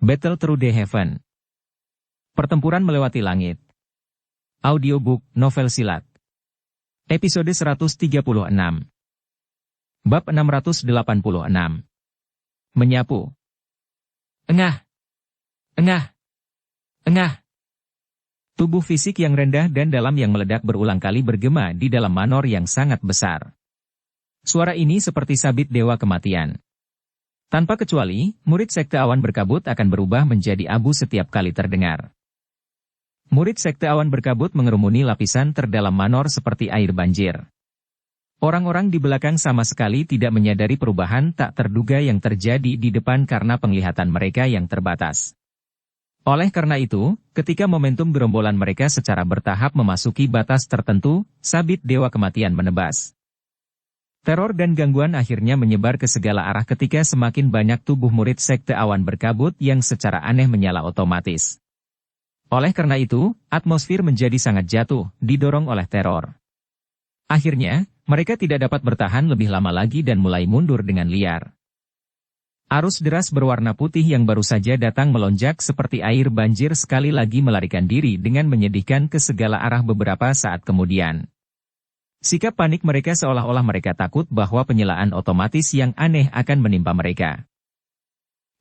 Battle Through the Heaven. Pertempuran melewati langit. Audiobook, novel silat. Episode 136. Bab 686. Menyapu. Engah. Engah. Engah. Tubuh fisik yang rendah dan dalam yang meledak berulang kali bergema di dalam manor yang sangat besar. Suara ini seperti sabit dewa kematian. Tanpa kecuali, murid Sekte Awan Berkabut akan berubah menjadi abu setiap kali terdengar. Murid Sekte Awan Berkabut mengerumuni lapisan terdalam manor seperti air banjir. Orang-orang di belakang sama sekali tidak menyadari perubahan tak terduga yang terjadi di depan karena penglihatan mereka yang terbatas. Oleh karena itu, ketika momentum gerombolan mereka secara bertahap memasuki batas tertentu, sabit dewa kematian menebas. Teror dan gangguan akhirnya menyebar ke segala arah ketika semakin banyak tubuh murid Sekte Awan Berkabut yang secara aneh menyala otomatis. Oleh karena itu, atmosfer menjadi sangat jatuh, didorong oleh teror. Akhirnya, mereka tidak dapat bertahan lebih lama lagi dan mulai mundur dengan liar. Arus deras berwarna putih yang baru saja datang melonjak seperti air banjir sekali lagi melarikan diri dengan menyedihkan ke segala arah beberapa saat kemudian. Sikap panik mereka seolah-olah mereka takut bahwa penyelaan otomatis yang aneh akan menimpa mereka.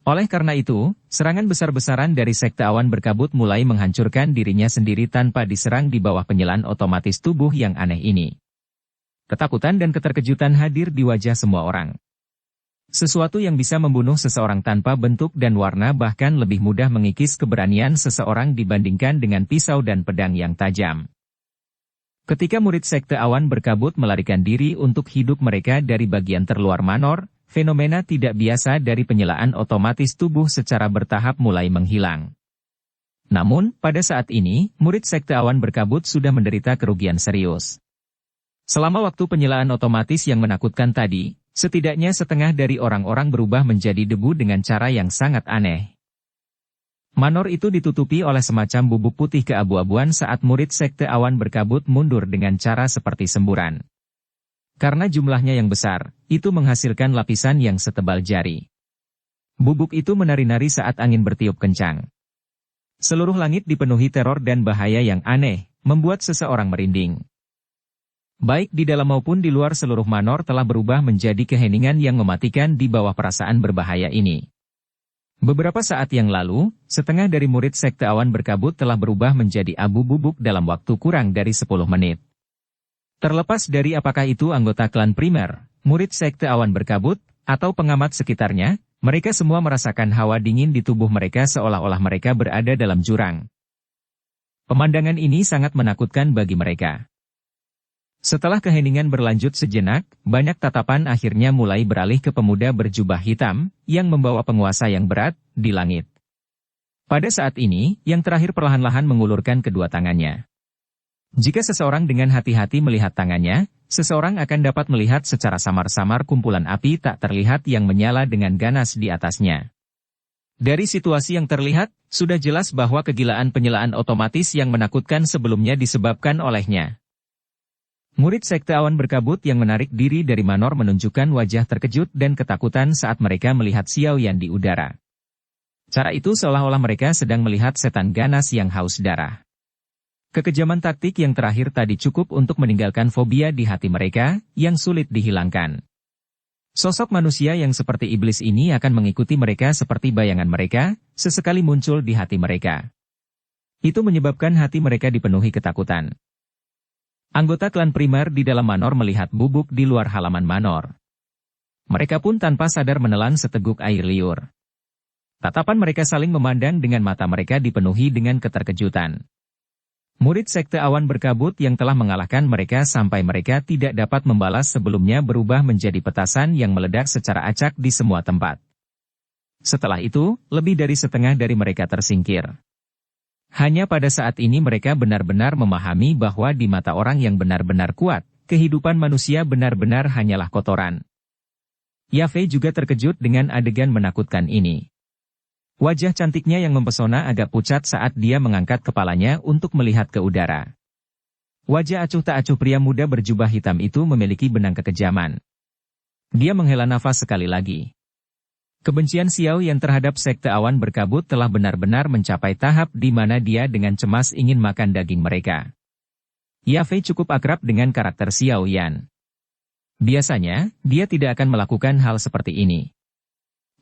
Oleh karena itu, serangan besar-besaran dari Sekte Awan Berkabut mulai menghancurkan dirinya sendiri tanpa diserang di bawah penyelaan otomatis tubuh yang aneh ini. Ketakutan dan keterkejutan hadir di wajah semua orang. Sesuatu yang bisa membunuh seseorang tanpa bentuk dan warna bahkan lebih mudah mengikis keberanian seseorang dibandingkan dengan pisau dan pedang yang tajam. Ketika murid Sekte Awan Berkabut melarikan diri untuk hidup mereka dari bagian terluar manor, fenomena tidak biasa dari penyelaan otomatis tubuh secara bertahap mulai menghilang. Namun, pada saat ini, murid Sekte Awan Berkabut sudah menderita kerugian serius. Selama waktu penyelaan otomatis yang menakutkan tadi, setidaknya setengah dari orang-orang berubah menjadi debu dengan cara yang sangat aneh. Manor itu ditutupi oleh semacam bubuk putih keabu-abuan saat murid Sekte Awan Berkabut mundur dengan cara seperti semburan. Karena jumlahnya yang besar, itu menghasilkan lapisan yang setebal jari. Bubuk itu menari-nari saat angin bertiup kencang. Seluruh langit dipenuhi teror dan bahaya yang aneh, membuat seseorang merinding. Baik di dalam maupun di luar seluruh manor telah berubah menjadi keheningan yang mematikan di bawah perasaan berbahaya ini. Beberapa saat yang lalu, setengah dari murid Sekte Awan Berkabut telah berubah menjadi abu bubuk dalam waktu kurang dari 10 menit. Terlepas dari apakah itu anggota klan primer, murid Sekte Awan Berkabut, atau pengamat sekitarnya, mereka semua merasakan hawa dingin di tubuh mereka seolah-olah mereka berada dalam jurang. Pemandangan ini sangat menakutkan bagi mereka. Setelah keheningan berlanjut sejenak, banyak tatapan akhirnya mulai beralih ke pemuda berjubah hitam, yang membawa penguasa yang berat, di langit. Pada saat ini, yang terakhir perlahan-lahan mengulurkan kedua tangannya. Jika seseorang dengan hati-hati melihat tangannya, seseorang akan dapat melihat secara samar-samar kumpulan api tak terlihat yang menyala dengan ganas di atasnya. Dari situasi yang terlihat, sudah jelas bahwa kegilaan penyelaan otomatis yang menakutkan sebelumnya disebabkan olehnya. Murid Sekte Awan Berkabut yang menarik diri dari manor menunjukkan wajah terkejut dan ketakutan saat mereka melihat Xiao Yan di udara. Cara itu seolah-olah mereka sedang melihat setan ganas yang haus darah. Kekejaman taktik yang terakhir tadi cukup untuk meninggalkan fobia di hati mereka, yang sulit dihilangkan. Sosok manusia yang seperti iblis ini akan mengikuti mereka seperti bayangan mereka, sesekali muncul di hati mereka. Itu menyebabkan hati mereka dipenuhi ketakutan. Anggota klan primer di dalam manor melihat bubuk di luar halaman manor. Mereka pun tanpa sadar menelan seteguk air liur. Tatapan mereka saling memandang dengan mata mereka dipenuhi dengan keterkejutan. Murid Sekte Awan Berkabut yang telah mengalahkan mereka sampai mereka tidak dapat membalas sebelumnya berubah menjadi petasan yang meledak secara acak di semua tempat. Setelah itu, lebih dari setengah dari mereka tersingkir. Hanya pada saat ini mereka benar-benar memahami bahwa di mata orang yang benar-benar kuat, kehidupan manusia benar-benar hanyalah kotoran. Yafei juga terkejut dengan adegan menakutkan ini. Wajah cantiknya yang mempesona agak pucat saat dia mengangkat kepalanya untuk melihat ke udara. Wajah acuh tak acuh pria muda berjubah hitam itu memiliki benang kekejaman. Dia menghela nafas sekali lagi. Kebencian Xiao Yan terhadap sekte awan berkabut telah benar-benar mencapai tahap di mana dia dengan cemas ingin makan daging mereka. Ya Fei cukup akrab dengan karakter Xiao Yan. Biasanya, dia tidak akan melakukan hal seperti ini.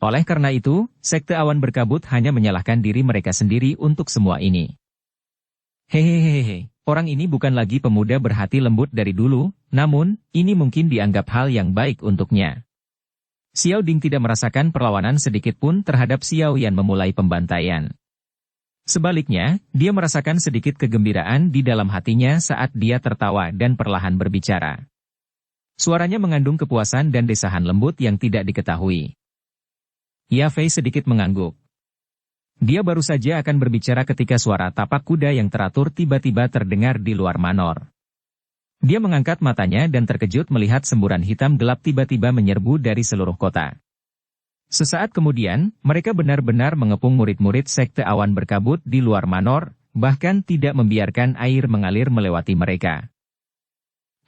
Oleh karena itu, sekte awan berkabut hanya menyalahkan diri mereka sendiri untuk semua ini. Hehehehe, orang ini bukan lagi pemuda berhati lembut dari dulu, namun, ini mungkin dianggap hal yang baik untuknya. Xiao Ding tidak merasakan perlawanan sedikit pun terhadap Xiao Yan memulai pembantaian. Sebaliknya, dia merasakan sedikit kegembiraan di dalam hatinya saat dia tertawa dan perlahan berbicara. Suaranya mengandung kepuasan dan desahan lembut yang tidak diketahui. Ya Fei sedikit mengangguk. Dia baru saja akan berbicara ketika suara tapak kuda yang teratur tiba-tiba terdengar di luar manor. Dia mengangkat matanya dan terkejut melihat semburan hitam gelap tiba-tiba menyerbu dari seluruh kota. Sesaat kemudian, mereka benar-benar mengepung murid-murid sekte awan berkabut di luar manor, bahkan tidak membiarkan air mengalir melewati mereka.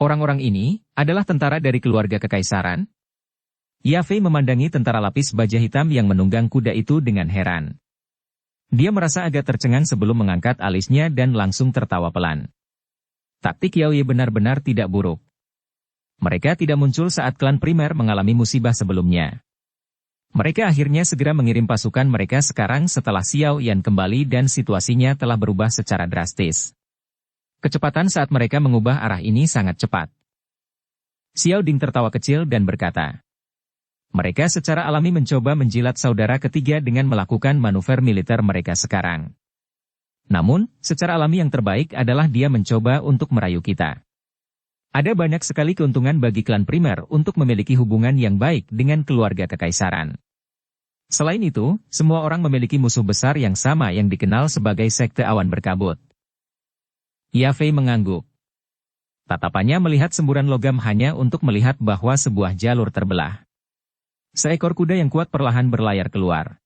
Orang-orang ini adalah tentara dari keluarga kekaisaran. Ya Fei memandangi tentara lapis baja hitam yang menunggang kuda itu dengan heran. Dia merasa agak tercengang sebelum mengangkat alisnya dan langsung tertawa pelan. Taktik Yao Ye benar-benar tidak buruk. Mereka tidak muncul saat klan primer mengalami musibah sebelumnya. Mereka akhirnya segera mengirim pasukan mereka sekarang setelah Xiao Yan kembali dan situasinya telah berubah secara drastis. Kecepatan saat mereka mengubah arah ini sangat cepat. Xiao Ding tertawa kecil dan berkata, mereka secara alami mencoba menjilat saudara ketiga dengan melakukan manuver militer mereka sekarang. Namun, secara alami yang terbaik adalah dia mencoba untuk merayu kita. Ada banyak sekali keuntungan bagi klan primer untuk memiliki hubungan yang baik dengan keluarga kekaisaran. Selain itu, semua orang memiliki musuh besar yang sama yang dikenal sebagai sekte awan berkabut. Ya Fei mengangguk. Tatapannya melihat semburan logam hanya untuk melihat bahwa sebuah jalur terbelah. Seekor kuda yang kuat perlahan berlayar keluar.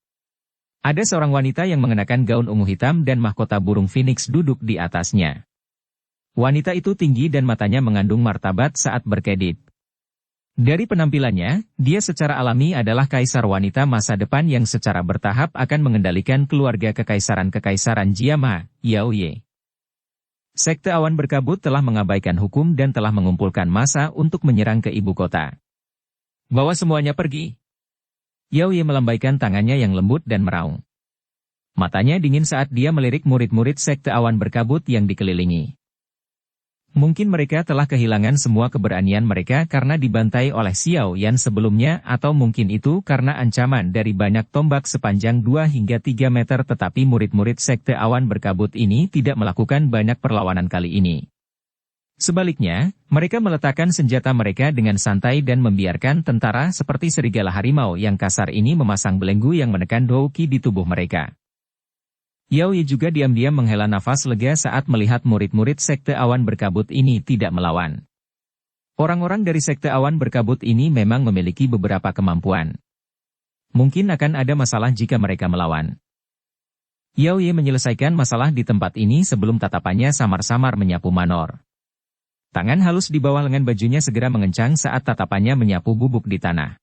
Ada seorang wanita yang mengenakan gaun ungu hitam dan mahkota burung phoenix duduk di atasnya. Wanita itu tinggi dan matanya mengandung martabat saat berkedip. Dari penampilannya, dia secara alami adalah kaisar wanita masa depan yang secara bertahap akan mengendalikan keluarga kekaisaran Jiama, Yao Ye. Sekte awan berkabut telah mengabaikan hukum dan telah mengumpulkan massa untuk menyerang ke ibu kota. Bawa semuanya pergi. Yao Ye melambaikan tangannya yang lembut dan meraung. Matanya dingin saat dia melirik murid-murid sekte awan berkabut yang dikelilingi. Mungkin mereka telah kehilangan semua keberanian mereka karena dibantai oleh Xiao Yan sebelumnya atau mungkin itu karena ancaman dari banyak tombak sepanjang 2 hingga 3 meter tetapi murid-murid sekte awan berkabut ini tidak melakukan banyak perlawanan kali ini. Sebaliknya, mereka meletakkan senjata mereka dengan santai dan membiarkan tentara seperti serigala harimau yang kasar ini memasang belenggu yang menekan Douki di tubuh mereka. Yao Ye juga diam-diam menghela nafas lega saat melihat murid-murid sekte awan berkabut ini tidak melawan. Orang-orang dari sekte awan berkabut ini memang memiliki beberapa kemampuan. Mungkin akan ada masalah jika mereka melawan. Yao Ye menyelesaikan masalah di tempat ini sebelum tatapannya samar-samar menyapu manor. Tangan halus di bawah lengan bajunya segera mengencang saat tatapannya menyapu bubuk di tanah.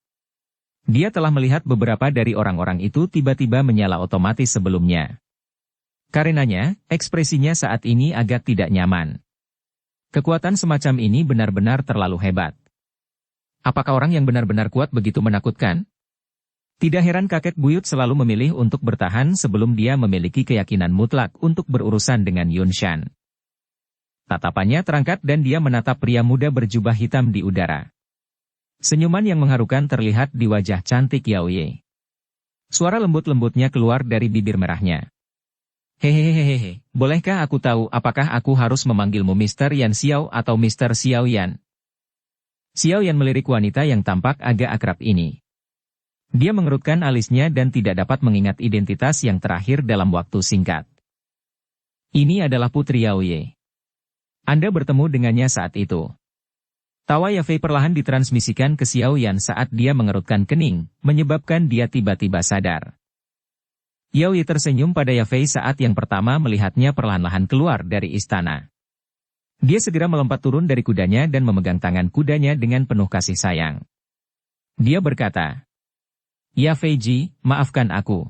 Dia telah melihat beberapa dari orang-orang itu tiba-tiba menyala otomatis sebelumnya. Karenanya, ekspresinya saat ini agak tidak nyaman. Kekuatan semacam ini benar-benar terlalu hebat. Apakah orang yang benar-benar kuat begitu menakutkan? Tidak heran kakek buyut selalu memilih untuk bertahan sebelum dia memiliki keyakinan mutlak untuk berurusan dengan Yunshan. Tatapannya terangkat dan dia menatap pria muda berjubah hitam di udara. Senyuman yang mengharukan terlihat di wajah cantik Yao Ye. Suara lembut-lembutnya keluar dari bibir merahnya. Hehehehe, bolehkah aku tahu apakah aku harus memanggilmu Mr. Yan Xiao atau Mr. Xiao Yan? Xiao Yan melirik wanita yang tampak agak akrab ini. Dia mengerutkan alisnya dan tidak dapat mengingat identitas yang terakhir dalam waktu singkat. Ini adalah Putri Yao Ye. Anda bertemu dengannya saat itu. Tawa Ya Fei perlahan ditransmisikan ke Xiao Yan saat dia mengerutkan kening, menyebabkan dia tiba-tiba sadar. Yao Ye tersenyum pada Ya Fei saat yang pertama melihatnya perlahan-lahan keluar dari istana. Dia segera melompat turun dari kudanya dan memegang tangan kudanya dengan penuh kasih sayang. Dia berkata, Ya Feiji, maafkan aku.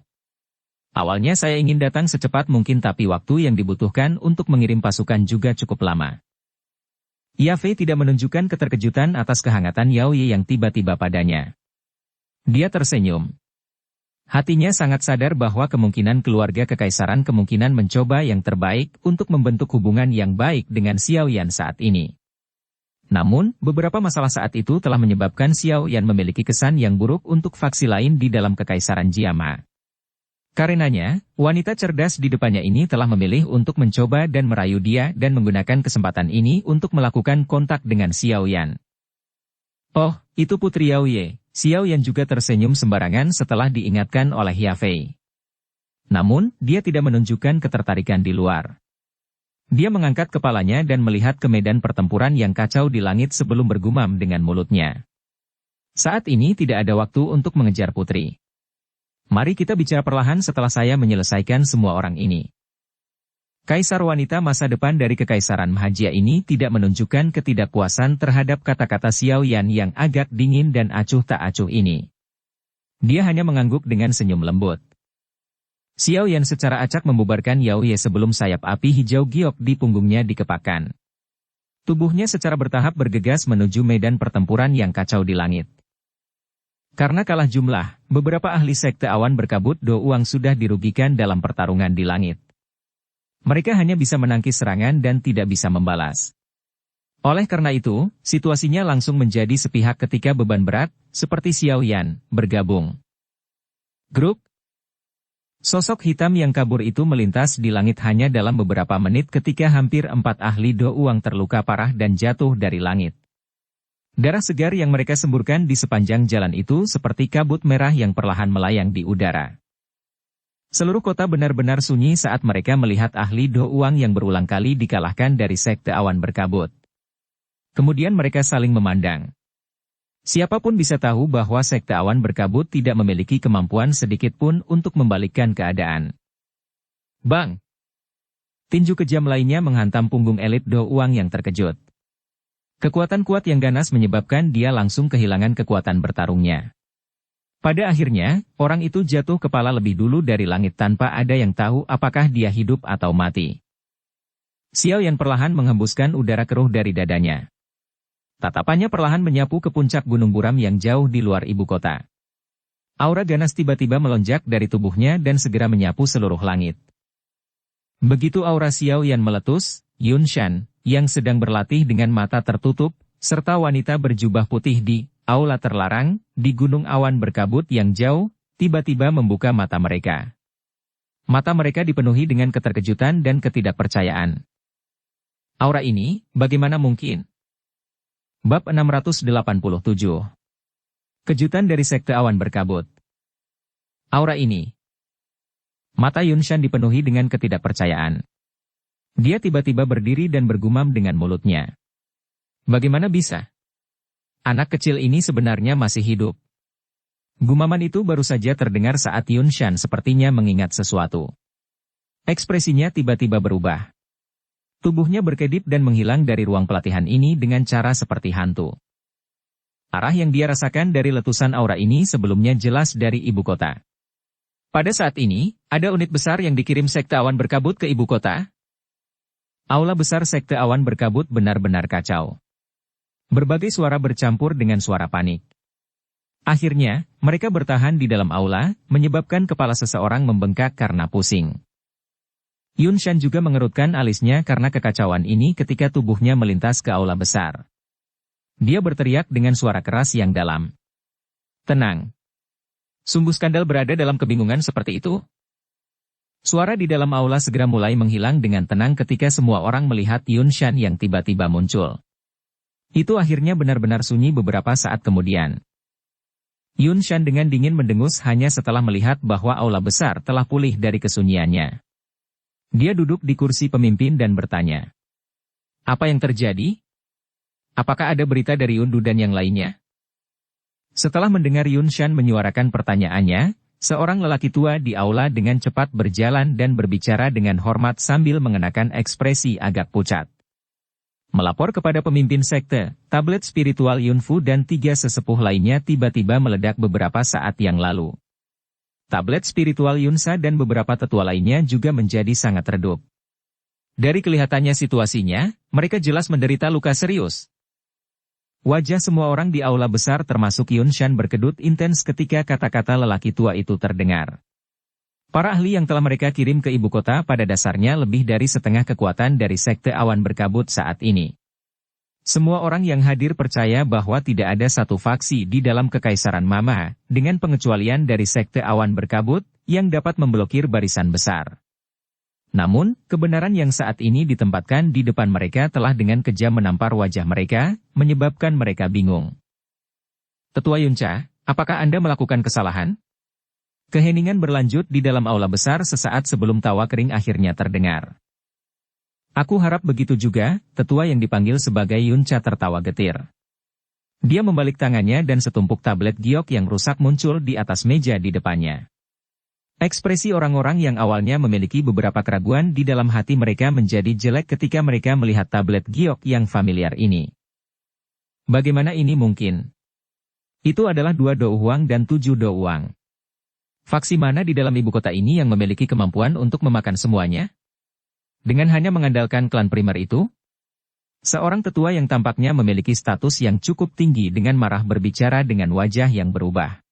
Awalnya saya ingin datang secepat mungkin tapi waktu yang dibutuhkan untuk mengirim pasukan juga cukup lama. Ya Fei tidak menunjukkan keterkejutan atas kehangatan Yao Ye yang tiba-tiba padanya. Dia tersenyum. Hatinya sangat sadar bahwa kemungkinan keluarga kekaisaran kemungkinan mencoba yang terbaik untuk membentuk hubungan yang baik dengan Xiao Yan saat ini. Namun, beberapa masalah saat itu telah menyebabkan Xiao Yan memiliki kesan yang buruk untuk faksi lain di dalam kekaisaran Jiama. Karenanya, wanita cerdas di depannya ini telah memilih untuk mencoba dan merayu dia dan menggunakan kesempatan ini untuk melakukan kontak dengan Xiao Yan. Oh, itu Putri Yao Ye. Xiao Yan juga tersenyum sembarangan setelah diingatkan oleh Ya Fei. Namun, dia tidak menunjukkan ketertarikan di luar. Dia mengangkat kepalanya dan melihat ke medan pertempuran yang kacau di langit sebelum bergumam dengan mulutnya. Saat ini tidak ada waktu untuk mengejar putri. Mari kita bicara perlahan setelah saya menyelesaikan semua orang ini. Kaisar wanita masa depan dari Kekaisaran Mahajia ini tidak menunjukkan ketidakpuasan terhadap kata-kata Xiao Yan yang agak dingin dan acuh tak acuh ini. Dia hanya mengangguk dengan senyum lembut. Xiao Yan secara acak membubarkan Yao Ye sebelum sayap api hijau giok di punggungnya dikepakkan. Tubuhnya secara bertahap bergegas menuju medan pertempuran yang kacau di langit. Karena kalah jumlah, beberapa ahli sekte awan berkabut Do Uang sudah dirugikan dalam pertarungan di langit. Mereka hanya bisa menangkis serangan dan tidak bisa membalas. Oleh karena itu, situasinya langsung menjadi sepihak ketika beban berat, seperti Xiao Yan, bergabung. Grup. Sosok hitam yang kabur itu melintas di langit hanya dalam beberapa menit ketika hampir 4 ahli Do Uang terluka parah dan jatuh dari langit. Darah segar yang mereka semburkan di sepanjang jalan itu seperti kabut merah yang perlahan melayang di udara. Seluruh kota benar-benar sunyi saat mereka melihat ahli Do Uang yang berulang kali dikalahkan dari sekte awan berkabut. Kemudian mereka saling memandang. Siapapun bisa tahu bahwa sekte awan berkabut tidak memiliki kemampuan sedikit pun untuk membalikkan keadaan. Bang! Tinju kejam lainnya menghantam punggung elit Do Uang yang terkejut. Kekuatan kuat yang ganas menyebabkan dia langsung kehilangan kekuatan bertarungnya. Pada akhirnya, orang itu jatuh kepala lebih dulu dari langit tanpa ada yang tahu apakah dia hidup atau mati. Xiao Yan perlahan menghembuskan udara keruh dari dadanya. Tatapannya perlahan menyapu ke puncak gunung buram yang jauh di luar ibu kota. Aura ganas tiba-tiba melonjak dari tubuhnya dan segera menyapu seluruh langit. Begitu aura Xiao Yan meletus, Yun Shan, yang sedang berlatih dengan mata tertutup, serta wanita berjubah putih di aula terlarang, di gunung awan berkabut yang jauh, tiba-tiba membuka mata mereka. Mata mereka dipenuhi dengan keterkejutan dan ketidakpercayaan. Aura ini, bagaimana mungkin? Bab 687. Kejutan dari sekte awan berkabut. Aura ini. Mata Yunshan dipenuhi dengan ketidakpercayaan. Dia tiba-tiba berdiri dan bergumam dengan mulutnya. Bagaimana bisa? Anak kecil ini sebenarnya masih hidup. Gumaman itu baru saja terdengar saat Yunshan sepertinya mengingat sesuatu. Ekspresinya tiba-tiba berubah. Tubuhnya berkedip dan menghilang dari ruang pelatihan ini dengan cara seperti hantu. Arah yang dia rasakan dari letusan aura ini sebelumnya jelas dari ibu kota. Pada saat ini, ada unit besar yang dikirim sekte awan berkabut ke ibu kota. Aula besar sekte awan berkabut benar-benar kacau. Berbagai suara bercampur dengan suara panik. Akhirnya, mereka bertahan di dalam aula, menyebabkan kepala seseorang membengkak karena pusing. Yunshan juga mengerutkan alisnya karena kekacauan ini ketika tubuhnya melintas ke aula besar. Dia berteriak dengan suara keras yang dalam. Tenang. Sumbu skandal berada dalam kebingungan seperti itu? Suara di dalam aula segera mulai menghilang dengan tenang ketika semua orang melihat Yunshan yang tiba-tiba muncul. Itu akhirnya benar-benar sunyi beberapa saat kemudian. Yunshan dengan dingin mendengus hanya setelah melihat bahwa aula besar telah pulih dari kesunyiannya. Dia duduk di kursi pemimpin dan bertanya. Apa yang terjadi? Apakah ada berita dari Yundu dan yang lainnya? Setelah mendengar Yunshan menyuarakan pertanyaannya, seorang lelaki tua di aula dengan cepat berjalan dan berbicara dengan hormat sambil mengenakan ekspresi agak pucat. Melapor kepada pemimpin sekte, tablet spiritual Yunfu dan 3 sesepuh lainnya tiba-tiba meledak beberapa saat yang lalu. Tablet spiritual Yunsa dan beberapa tetua lainnya juga menjadi sangat redup. Dari kelihatannya situasinya, mereka jelas menderita luka serius. Wajah semua orang di aula besar termasuk Yunshan berkedut intens ketika kata-kata lelaki tua itu terdengar. Para ahli yang telah mereka kirim ke ibu kota pada dasarnya lebih dari setengah kekuatan dari sekte awan berkabut saat ini. Semua orang yang hadir percaya bahwa tidak ada satu faksi di dalam Kekaisaran Mama, dengan pengecualian dari sekte awan berkabut, yang dapat memblokir barisan besar. Namun, kebenaran yang saat ini ditempatkan di depan mereka telah dengan kejam menampar wajah mereka, menyebabkan mereka bingung. Tetua Yunca, apakah Anda melakukan kesalahan? Keheningan berlanjut di dalam aula besar sesaat sebelum tawa kering akhirnya terdengar. Aku harap begitu juga, tetua yang dipanggil sebagai Yunca tertawa getir. Dia membalik tangannya dan setumpuk tablet giok yang rusak muncul di atas meja di depannya. Ekspresi orang-orang yang awalnya memiliki beberapa keraguan di dalam hati mereka menjadi jelek ketika mereka melihat tablet giok yang familiar ini. Bagaimana ini mungkin? Itu adalah 2 do uang dan 7 do uang. Faksi mana di dalam ibu kota ini yang memiliki kemampuan untuk memakan semuanya? Dengan hanya mengandalkan klan primer itu? Seorang tetua yang tampaknya memiliki status yang cukup tinggi dengan marah berbicara dengan wajah yang berubah.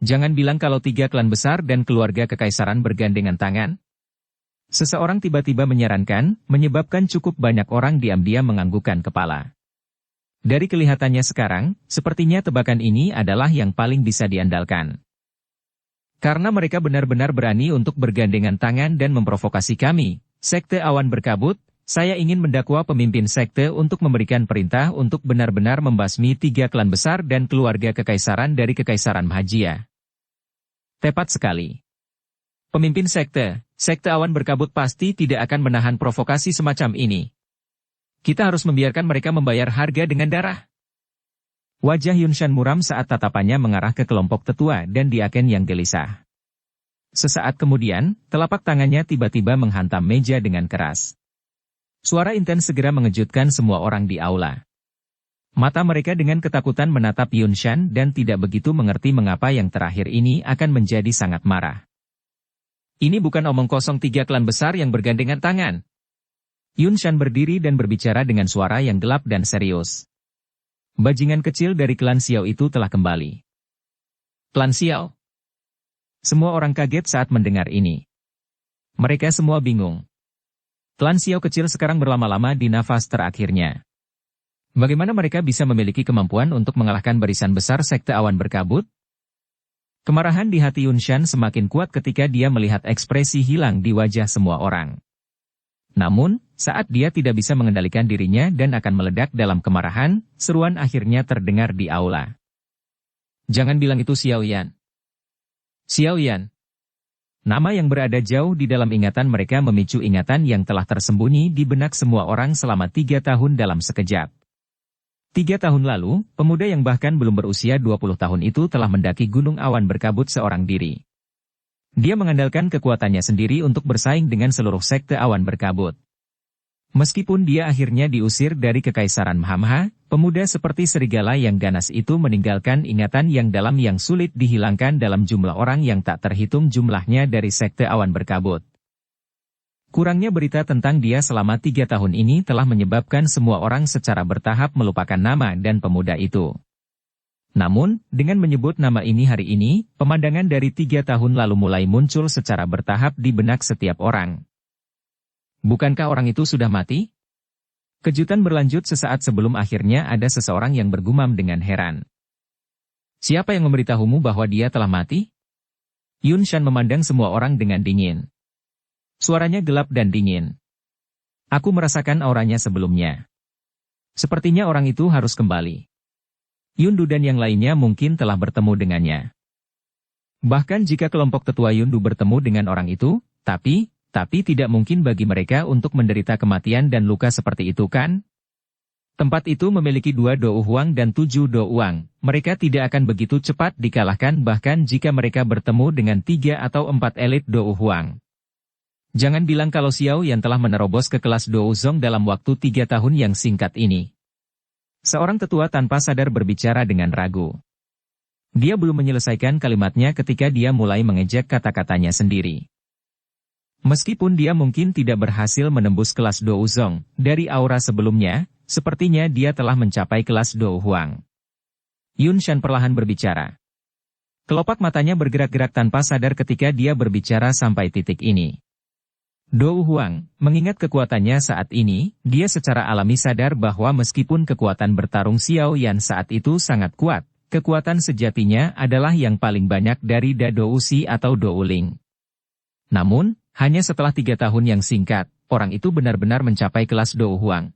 Jangan bilang kalau 3 klan besar dan keluarga kekaisaran bergandengan tangan. Seseorang tiba-tiba menyarankan, menyebabkan cukup banyak orang diam-diam menganggukkan kepala. Dari kelihatannya sekarang, sepertinya tebakan ini adalah yang paling bisa diandalkan. Karena mereka benar-benar berani untuk bergandengan tangan dan memprovokasi kami, Sekte Awan Berkabut, saya ingin mendakwa pemimpin sekte untuk memberikan perintah untuk benar-benar membasmi 3 klan besar dan keluarga kekaisaran dari Kekaisaran Mahajia. Tepat sekali. Pemimpin sekte Awan Berkabut pasti tidak akan menahan provokasi semacam ini. Kita harus membiarkan mereka membayar harga dengan darah. Wajah Yunshan muram saat tatapannya mengarah ke kelompok tetua dan Diaken yang gelisah. Sesaat kemudian, telapak tangannya tiba-tiba menghantam meja dengan keras. Suara intens segera mengejutkan semua orang di aula. Mata mereka dengan ketakutan menatap Yunshan dan tidak begitu mengerti mengapa yang terakhir ini akan menjadi sangat marah. Ini bukan omong kosong 3 klan besar yang bergandengan tangan. Yunshan berdiri dan berbicara dengan suara yang gelap dan serius. Bajingan kecil dari klan Xiao itu telah kembali. Klan Xiao? Semua orang kaget saat mendengar ini. Mereka semua bingung. Klan Xiao kecil sekarang berlama-lama di nafas terakhirnya. Bagaimana mereka bisa memiliki kemampuan untuk mengalahkan barisan besar Sekte Awan Berkabut? Kemarahan di hati Yunshan semakin kuat ketika dia melihat ekspresi hilang di wajah semua orang. Namun, saat dia tidak bisa mengendalikan dirinya dan akan meledak dalam kemarahan, seruan akhirnya terdengar di aula. Jangan bilang itu Xiao Yan. Xiao Yan. Nama yang berada jauh di dalam ingatan mereka memicu ingatan yang telah tersembunyi di benak semua orang selama 3 tahun dalam sekejap. 3 tahun lalu, pemuda yang bahkan belum berusia 20 tahun itu telah mendaki Gunung Awan Berkabut seorang diri. Dia mengandalkan kekuatannya sendiri untuk bersaing dengan seluruh sekte awan berkabut. Meskipun dia akhirnya diusir dari Kekaisaran Mahamha, pemuda seperti serigala yang ganas itu meninggalkan ingatan yang dalam yang sulit dihilangkan dalam jumlah orang yang tak terhitung jumlahnya dari sekte awan berkabut. Kurangnya berita tentang dia selama 3 tahun ini telah menyebabkan semua orang secara bertahap melupakan nama dan pemuda itu. Namun, dengan menyebut nama ini hari ini, pemandangan dari 3 tahun lalu mulai muncul secara bertahap di benak setiap orang. Bukankah orang itu sudah mati? Kejutan berlanjut sesaat sebelum akhirnya ada seseorang yang bergumam dengan heran. Siapa yang memberitahumu bahwa dia telah mati? Yunshan memandang semua orang dengan dingin. Suaranya gelap dan dingin. Aku merasakan auranya sebelumnya. Sepertinya orang itu harus kembali. Yundu dan yang lainnya mungkin telah bertemu dengannya. Bahkan jika kelompok tetua Yundu bertemu dengan orang itu, tapi tidak mungkin bagi mereka untuk menderita kematian dan luka seperti itu kan? Tempat itu memiliki 2 do uang dan 7 do uang, mereka tidak akan begitu cepat dikalahkan bahkan jika mereka bertemu dengan 3 atau 4 elit do uang. Jangan bilang kalau Xiao Yan telah menerobos ke kelas Douzong dalam waktu 3 tahun yang singkat ini. Seorang tetua tanpa sadar berbicara dengan ragu. Dia belum menyelesaikan kalimatnya ketika dia mulai mengejek kata-katanya sendiri. Meskipun dia mungkin tidak berhasil menembus kelas Douzong, dari aura sebelumnya, sepertinya dia telah mencapai kelas Dou Huang. Yun Shan perlahan berbicara. Kelopak matanya bergerak-gerak tanpa sadar ketika dia berbicara sampai titik ini. Dou Huang, mengingat kekuatannya saat ini, dia secara alami sadar bahwa meskipun kekuatan bertarung Xiao Yan saat itu sangat kuat, kekuatan sejatinya adalah yang paling banyak dari Da Douci atau Douling. Namun, hanya setelah 3 tahun yang singkat, orang itu benar-benar mencapai kelas Dou Huang.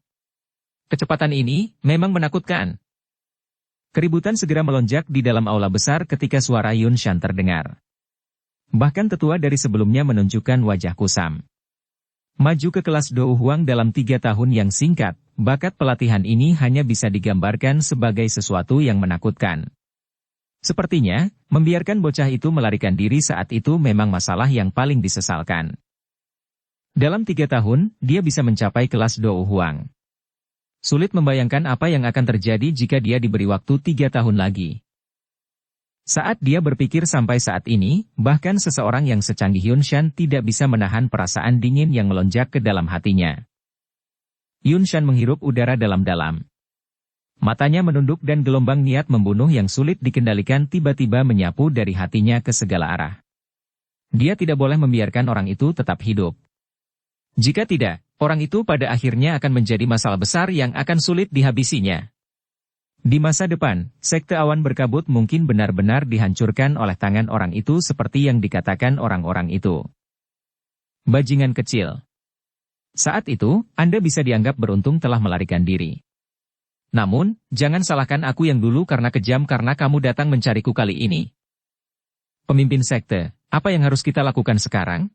Kecepatan ini memang menakutkan. Keributan segera melonjak di dalam aula besar ketika suara Yun Shan terdengar. Bahkan tetua dari sebelumnya menunjukkan wajah kusam. Maju ke kelas Dou Huang dalam 3 tahun yang singkat, bakat pelatihan ini hanya bisa digambarkan sebagai sesuatu yang menakutkan. Sepertinya, membiarkan bocah itu melarikan diri saat itu memang masalah yang paling disesalkan. Dalam 3 tahun, dia bisa mencapai kelas Dou Huang. Sulit membayangkan apa yang akan terjadi jika dia diberi waktu 3 tahun lagi. Saat dia berpikir sampai saat ini, bahkan seseorang yang secanggih Yun Shan tidak bisa menahan perasaan dingin yang melonjak ke dalam hatinya. Yun Shan menghirup udara dalam-dalam. Matanya menunduk dan gelombang niat membunuh yang sulit dikendalikan tiba-tiba menyapu dari hatinya ke segala arah. Dia tidak boleh membiarkan orang itu tetap hidup. Jika tidak, orang itu pada akhirnya akan menjadi masalah besar yang akan sulit dihabisinya. Di masa depan, sekte awan berkabut mungkin benar-benar dihancurkan oleh tangan orang itu seperti yang dikatakan orang-orang itu. Bajingan kecil. Saat itu, Anda bisa dianggap beruntung telah melarikan diri. Namun, jangan salahkan aku yang dulu karena kejam karena kamu datang mencariku kali ini. Pemimpin sekte, apa yang harus kita lakukan sekarang?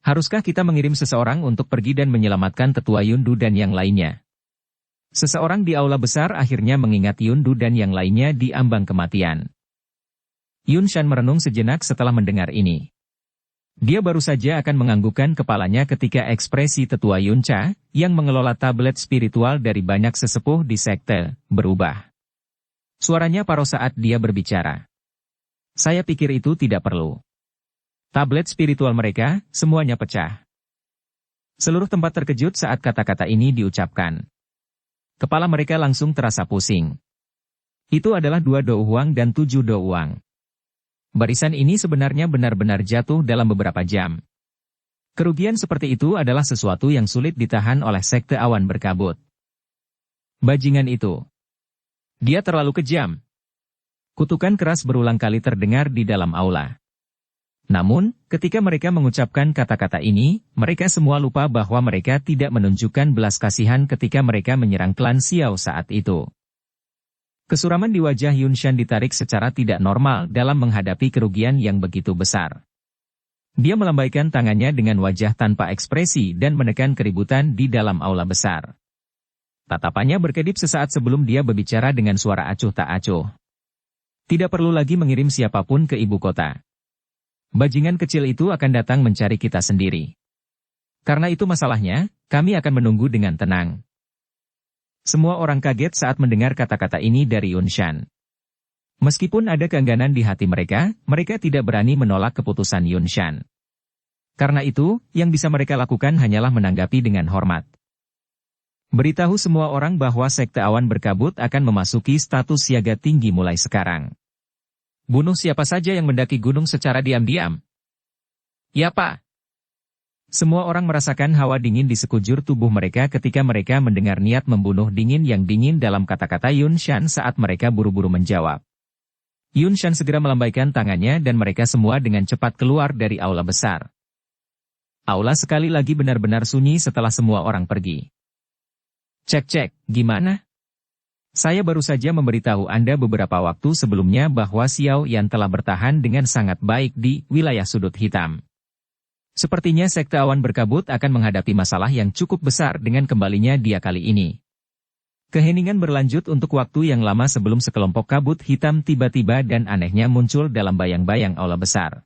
Haruskah kita mengirim seseorang untuk pergi dan menyelamatkan tetua Yundu dan yang lainnya? Seseorang di aula besar akhirnya mengingat Yundu dan yang lainnya di ambang kematian. Yun Shan merenung sejenak setelah mendengar ini. Dia baru saja akan menganggukkan kepalanya ketika ekspresi tetua Yunca, yang mengelola tablet spiritual dari banyak sesepuh di sekte, berubah. Suaranya paruh saat dia berbicara. Saya pikir itu tidak perlu. Tablet spiritual mereka, semuanya pecah. Seluruh tempat terkejut saat kata-kata ini diucapkan. Kepala mereka langsung terasa pusing. Itu adalah 2 Dou Huang dan 7 Dou Huang. Barisan ini sebenarnya benar-benar jatuh dalam beberapa jam. Kerugian seperti itu adalah sesuatu yang sulit ditahan oleh sekte awan berkabut. Bajingan itu. Dia terlalu kejam. Kutukan keras berulang kali terdengar di dalam aula. Namun, ketika mereka mengucapkan kata-kata ini, mereka semua lupa bahwa mereka tidak menunjukkan belas kasihan ketika mereka menyerang klan Xiao saat itu. Kesuraman di wajah Yun Shan ditarik secara tidak normal dalam menghadapi kerugian yang begitu besar. Dia melambaikan tangannya dengan wajah tanpa ekspresi dan menekan keributan di dalam aula besar. Tatapannya berkedip sesaat sebelum dia berbicara dengan suara acuh tak acuh. Tidak perlu lagi mengirim siapapun ke ibu kota. Bajingan kecil itu akan datang mencari kita sendiri. Karena itu masalahnya, kami akan menunggu dengan tenang. Semua orang kaget saat mendengar kata-kata ini dari Yun Shan. Meskipun ada keengganan di hati mereka, mereka tidak berani menolak keputusan Yun Shan. Karena itu, yang bisa mereka lakukan hanyalah menanggapi dengan hormat. Beritahu semua orang bahwa sekte awan berkabut akan memasuki status siaga tinggi mulai sekarang. Bunuh siapa saja yang mendaki gunung secara diam-diam. Ya Pak. Semua orang merasakan hawa dingin di sekujur tubuh mereka ketika mereka mendengar niat membunuh dingin yang dingin dalam kata-kata Yun Shan saat mereka buru-buru menjawab. Yun Shan segera melambaikan tangannya dan mereka semua dengan cepat keluar dari aula besar. Aula sekali lagi benar-benar sunyi setelah semua orang pergi. Cek, gimana? Saya baru saja memberitahu Anda beberapa waktu sebelumnya bahwa Xiao Yan telah bertahan dengan sangat baik di wilayah sudut hitam. Sepertinya sekte awan berkabut akan menghadapi masalah yang cukup besar dengan kembalinya dia kali ini. Keheningan berlanjut untuk waktu yang lama sebelum sekelompok kabut hitam tiba-tiba dan anehnya muncul dalam bayang-bayang aula besar.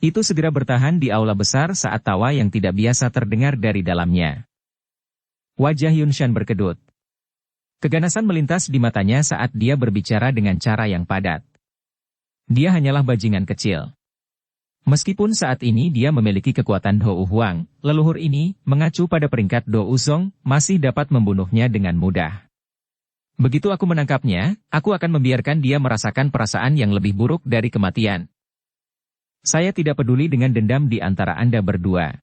Itu segera bertahan di aula besar saat tawa yang tidak biasa terdengar dari dalamnya. Wajah Yunshan berkedut. Keganasan melintas di matanya saat dia berbicara dengan cara yang padat. Dia hanyalah bajingan kecil. Meskipun saat ini dia memiliki kekuatan Dou Huang, leluhur ini, mengacu pada peringkat Dou Zong, masih dapat membunuhnya dengan mudah. Begitu aku menangkapnya, aku akan membiarkan dia merasakan perasaan yang lebih buruk dari kematian. Saya tidak peduli dengan dendam di antara Anda berdua.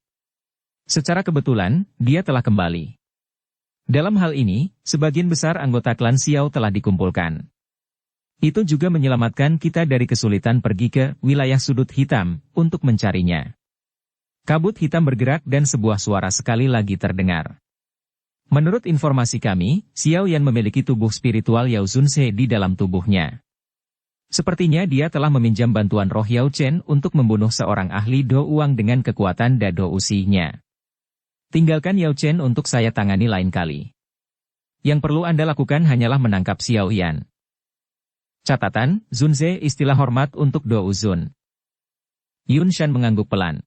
Secara kebetulan, dia telah kembali. Dalam hal ini, sebagian besar anggota klan Xiao telah dikumpulkan. Itu juga menyelamatkan kita dari kesulitan pergi ke wilayah sudut hitam untuk mencarinya. Kabut hitam bergerak dan sebuah suara sekali lagi terdengar. Menurut informasi kami, Xiao Yan memiliki tubuh spiritual Yao Zunse di dalam tubuhnya. Sepertinya dia telah meminjam bantuan roh Yao Chen untuk membunuh seorang ahli Do Uang dengan kekuatan Dado Usi-nya. Tinggalkan Yao Chen untuk saya tangani lain kali. Yang perlu Anda lakukan hanyalah menangkap Xiao Yan. Catatan, Zunze istilah hormat untuk Do Uzun. Yunshan mengangguk pelan.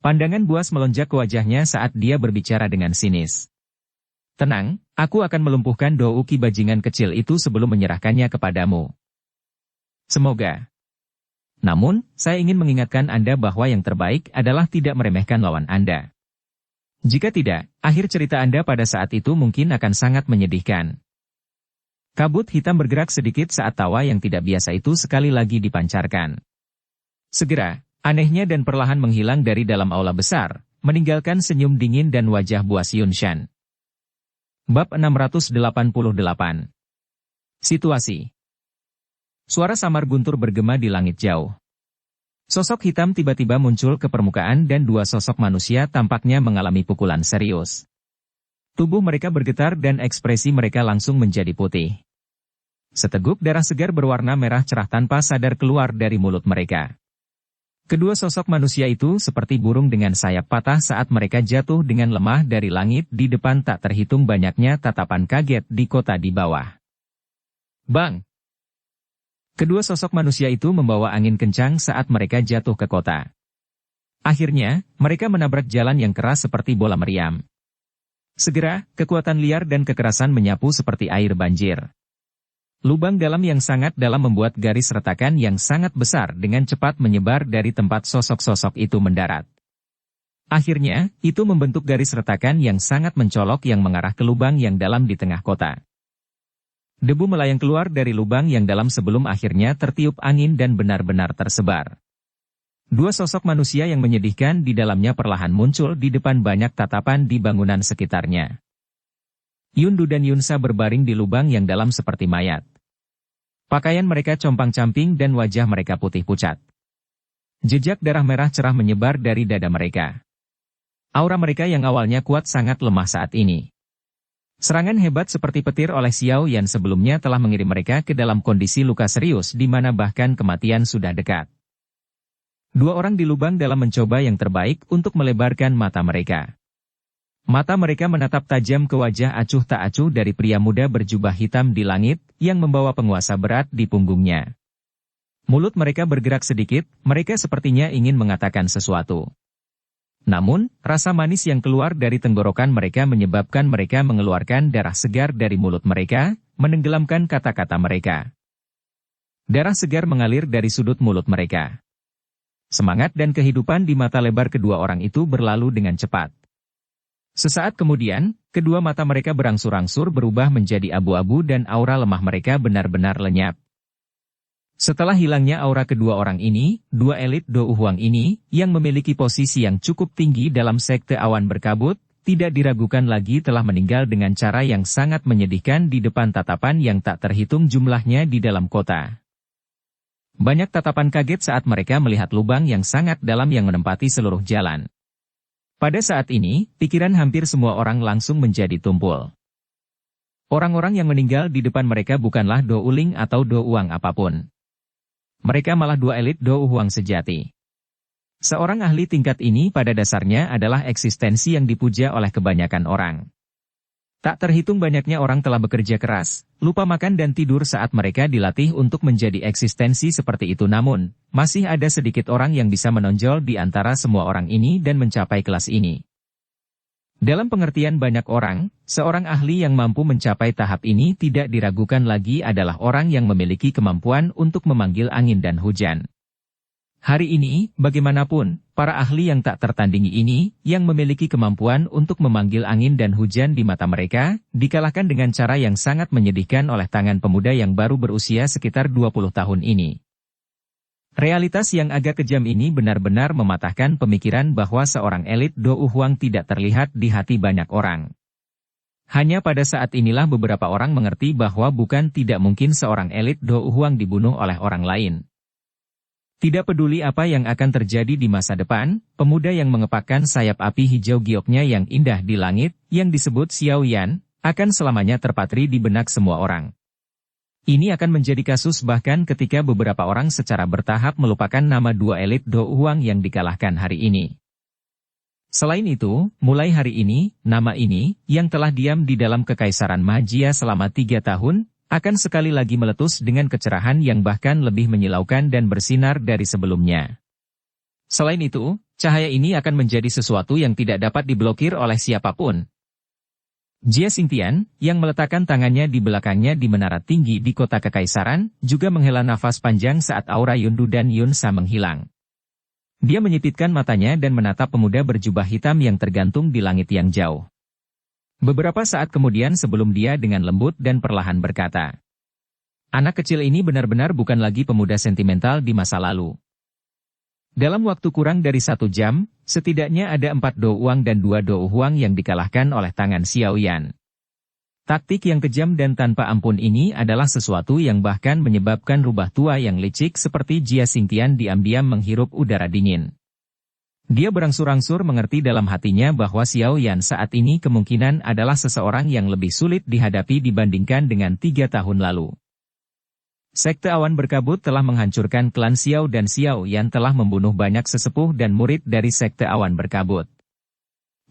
Pandangan buas melonjak ke wajahnya saat dia berbicara dengan sinis. Tenang, aku akan melumpuhkan Do Uki bajingan kecil itu sebelum menyerahkannya kepadamu. Semoga. Namun, saya ingin mengingatkan Anda bahwa yang terbaik adalah tidak meremehkan lawan Anda. Jika tidak, akhir cerita Anda pada saat itu mungkin akan sangat menyedihkan. Kabut hitam bergerak sedikit saat tawa yang tidak biasa itu sekali lagi dipancarkan. Segera, anehnya dan perlahan menghilang dari dalam aula besar, meninggalkan senyum dingin dan wajah buas Yunshan. Bab 688. Situasi. Suara samar guntur bergema di langit jauh. Sosok hitam tiba-tiba muncul ke permukaan dan dua sosok manusia tampaknya mengalami pukulan serius. Tubuh mereka bergetar dan ekspresi mereka langsung menjadi putih. Seteguk darah segar berwarna merah cerah tanpa sadar keluar dari mulut mereka. Kedua sosok manusia itu seperti burung dengan sayap patah saat mereka jatuh dengan lemah dari langit di depan tak terhitung banyaknya tatapan kaget di kota di bawah. Bang! Kedua sosok manusia itu membawa angin kencang saat mereka jatuh ke kota. Akhirnya, mereka menabrak jalan yang keras seperti bola meriam. Segera, kekuatan liar dan kekerasan menyapu seperti air banjir. Lubang dalam yang sangat dalam membuat garis retakan yang sangat besar dengan cepat menyebar dari tempat sosok-sosok itu mendarat. Akhirnya, itu membentuk garis retakan yang sangat mencolok yang mengarah ke lubang yang dalam di tengah kota. Debu melayang keluar dari lubang yang dalam sebelum akhirnya tertiup angin dan benar-benar tersebar. Dua sosok manusia yang menyedihkan di dalamnya perlahan muncul di depan banyak tatapan di bangunan sekitarnya. Yundu dan Yunsa berbaring di lubang yang dalam seperti mayat. Pakaian mereka compang-camping dan wajah mereka putih pucat. Jejak darah merah cerah menyebar dari dada mereka. Aura mereka yang awalnya kuat sangat lemah saat ini. Serangan hebat seperti petir oleh Xiao Yan sebelumnya telah mengirim mereka ke dalam kondisi luka serius di mana bahkan kematian sudah dekat. Dua orang di lubang dalam mencoba yang terbaik untuk melebarkan mata mereka. Mata mereka menatap tajam ke wajah acuh tak acuh dari pria muda berjubah hitam di langit yang membawa penguasa berat di punggungnya. Mulut mereka bergerak sedikit, mereka sepertinya ingin mengatakan sesuatu. Namun, rasa manis yang keluar dari tenggorokan mereka menyebabkan mereka mengeluarkan darah segar dari mulut mereka, menenggelamkan kata-kata mereka. Darah segar mengalir dari sudut mulut mereka. Semangat dan kehidupan di mata lebar kedua orang itu berlalu dengan cepat. Sesaat kemudian, kedua mata mereka berangsur-angsur berubah menjadi abu-abu dan aura lemah mereka benar-benar lenyap. Setelah hilangnya aura kedua orang ini, dua elit Dou Huang ini, yang memiliki posisi yang cukup tinggi dalam sekte awan berkabut, tidak diragukan lagi telah meninggal dengan cara yang sangat menyedihkan di depan tatapan yang tak terhitung jumlahnya di dalam kota. Banyak tatapan kaget saat mereka melihat lubang yang sangat dalam yang menempati seluruh jalan. Pada saat ini, pikiran hampir semua orang langsung menjadi tumpul. Orang-orang yang meninggal di depan mereka bukanlah Dou Uling atau Dou Uang apapun. Mereka malah dua elit Dou Huang sejati. Seorang ahli tingkat ini pada dasarnya adalah eksistensi yang dipuja oleh kebanyakan orang. Tak terhitung banyaknya orang telah bekerja keras, lupa makan dan tidur saat mereka dilatih untuk menjadi eksistensi seperti itu, namun, masih ada sedikit orang yang bisa menonjol di antara semua orang ini dan mencapai kelas ini. Dalam pengertian banyak orang, seorang ahli yang mampu mencapai tahap ini tidak diragukan lagi adalah orang yang memiliki kemampuan untuk memanggil angin dan hujan. Hari ini, bagaimanapun, para ahli yang tak tertandingi ini, yang memiliki kemampuan untuk memanggil angin dan hujan di mata mereka, dikalahkan dengan cara yang sangat menyedihkan oleh tangan pemuda yang baru berusia sekitar 20 tahun ini. Realitas yang agak kejam ini benar-benar mematahkan pemikiran bahwa seorang elit Do Huang tidak terlihat di hati banyak orang. Hanya pada saat inilah beberapa orang mengerti bahwa bukan tidak mungkin seorang elit Do Huang dibunuh oleh orang lain. Tidak peduli apa yang akan terjadi di masa depan, pemuda yang mengepakkan sayap api hijau gioknya yang indah di langit, yang disebut Xiao Yan, akan selamanya terpatri di benak semua orang. Ini akan menjadi kasus bahkan ketika beberapa orang secara bertahap melupakan nama dua elit Do Huang yang dikalahkan hari ini. Selain itu, mulai hari ini, nama ini, yang telah diam di dalam Kekaisaran Magia selama 3 tahun, akan sekali lagi meletus dengan kecerahan yang bahkan lebih menyilaukan dan bersinar dari sebelumnya. Selain itu, cahaya ini akan menjadi sesuatu yang tidak dapat diblokir oleh siapapun. Jia Xingtian, yang meletakkan tangannya di belakangnya di menara tinggi di kota Kekaisaran, juga menghela nafas panjang saat aura Yundu dan Yunsa menghilang. Dia menyipitkan matanya dan menatap pemuda berjubah hitam yang tergantung di langit yang jauh. Beberapa saat kemudian sebelum dia dengan lembut dan perlahan berkata, "Anak kecil ini benar-benar bukan lagi pemuda sentimental di masa lalu." Dalam waktu kurang dari 1 jam, setidaknya ada 4 Do Huang dan 2 Do Huang yang dikalahkan oleh tangan Xiao Yan. Taktik yang kejam dan tanpa ampun ini adalah sesuatu yang bahkan menyebabkan rubah tua yang licik seperti Jia Xingtian diam-diam menghirup udara dingin. Dia berangsur-angsur mengerti dalam hatinya bahwa Xiao Yan saat ini kemungkinan adalah seseorang yang lebih sulit dihadapi dibandingkan dengan 3 tahun lalu. Sekte Awan Berkabut telah menghancurkan klan Xiao dan Xiao Yan telah membunuh banyak sesepuh dan murid dari Sekte Awan Berkabut.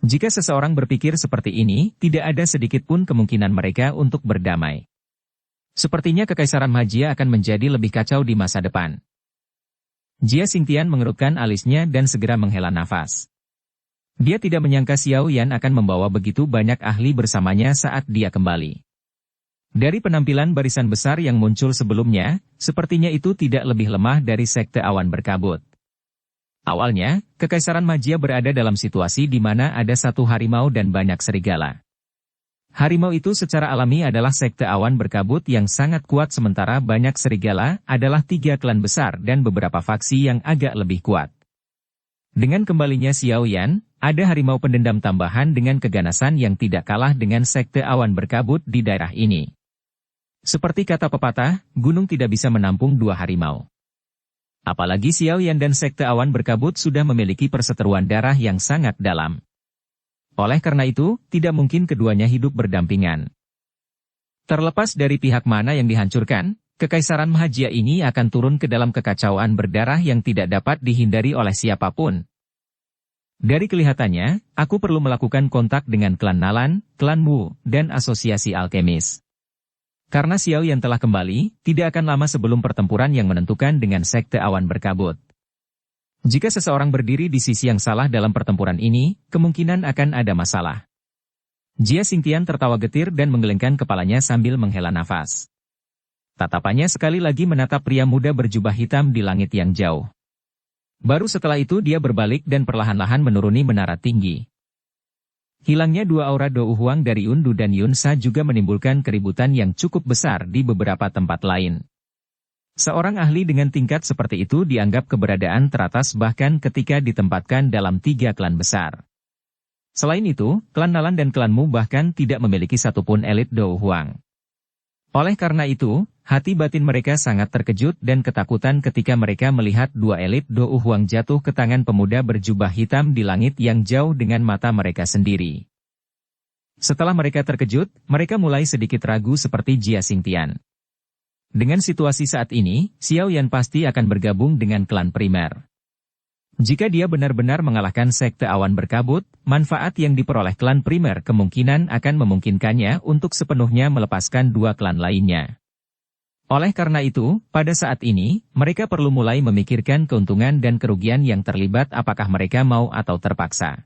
Jika seseorang berpikir seperti ini, tidak ada sedikit pun kemungkinan mereka untuk berdamai. Sepertinya Kekaisaran Magia akan menjadi lebih kacau di masa depan. Jia Xingtian mengerutkan alisnya dan segera menghela nafas. Dia tidak menyangka Xiao Yan akan membawa begitu banyak ahli bersamanya saat dia kembali. Dari penampilan barisan besar yang muncul sebelumnya, sepertinya itu tidak lebih lemah dari Sekte Awan Berkabut. Awalnya, Kekaisaran Magia berada dalam situasi di mana ada 1 harimau dan banyak serigala. Harimau itu secara alami adalah Sekte Awan Berkabut yang sangat kuat sementara banyak serigala adalah 3 klan besar dan beberapa faksi yang agak lebih kuat. Dengan kembalinya Xiao Yan, ada harimau pendendam tambahan dengan keganasan yang tidak kalah dengan Sekte Awan Berkabut di daerah ini. Seperti kata pepatah, gunung tidak bisa menampung 2 harimau. Apalagi Xiao Yan dan Sekte Awan Berkabut sudah memiliki perseteruan darah yang sangat dalam. Oleh karena itu, tidak mungkin keduanya hidup berdampingan. Terlepas dari pihak mana yang dihancurkan, Kekaisaran Magia ini akan turun ke dalam kekacauan berdarah yang tidak dapat dihindari oleh siapapun. Dari kelihatannya, aku perlu melakukan kontak dengan klan Nalan, klan Mu, dan asosiasi alkemis. Karena Xiao Yan telah kembali, tidak akan lama sebelum pertempuran yang menentukan dengan Sekte Awan Berkabut. Jika seseorang berdiri di sisi yang salah dalam pertempuran ini, kemungkinan akan ada masalah. Jia Xingtian tertawa getir dan menggelengkan kepalanya sambil menghela nafas. Tatapannya sekali lagi menatap pria muda berjubah hitam di langit yang jauh. Baru setelah itu dia berbalik dan perlahan-lahan menuruni menara tinggi. Hilangnya 2 aura Do Huang dari Yundu dan Yunsa juga menimbulkan keributan yang cukup besar di beberapa tempat lain. Seorang ahli dengan tingkat seperti itu dianggap keberadaan teratas bahkan ketika ditempatkan dalam 3 klan besar. Selain itu, klan Nalan dan klan Mu bahkan tidak memiliki satupun elit Do Huang. Oleh karena itu, hati batin mereka sangat terkejut dan ketakutan ketika mereka melihat 2 elit Do Huang jatuh ke tangan pemuda berjubah hitam di langit yang jauh dengan mata mereka sendiri. Setelah mereka terkejut, mereka mulai sedikit ragu seperti Jia Xingtian. Dengan situasi saat ini, Xiao Yan pasti akan bergabung dengan klan primer. Jika dia benar-benar mengalahkan Sekte Awan Berkabut, manfaat yang diperoleh klan primer kemungkinan akan memungkinkannya untuk sepenuhnya melepaskan dua klan lainnya. Oleh karena itu, pada saat ini, mereka perlu mulai memikirkan keuntungan dan kerugian yang terlibat apakah mereka mau atau terpaksa.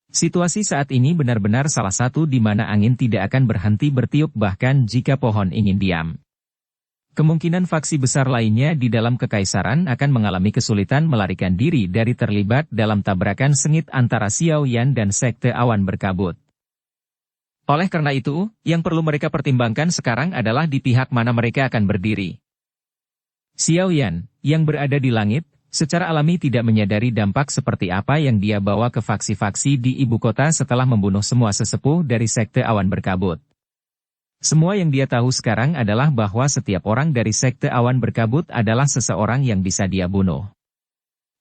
Situasi saat ini benar-benar salah satu di mana angin tidak akan berhenti bertiup bahkan jika pohon ingin diam. Kemungkinan faksi besar lainnya di dalam kekaisaran akan mengalami kesulitan melarikan diri dari terlibat dalam tabrakan sengit antara Xiao Yan dan Sekte Awan Berkabut. Oleh karena itu, yang perlu mereka pertimbangkan sekarang adalah di pihak mana mereka akan berdiri. Xiao Yan, yang berada di langit, secara alami tidak menyadari dampak seperti apa yang dia bawa ke faksi-faksi di ibu kota setelah membunuh semua sesepuh dari Sekte Awan Berkabut. Semua yang dia tahu sekarang adalah bahwa setiap orang dari Sekte Awan Berkabut adalah seseorang yang bisa dia bunuh.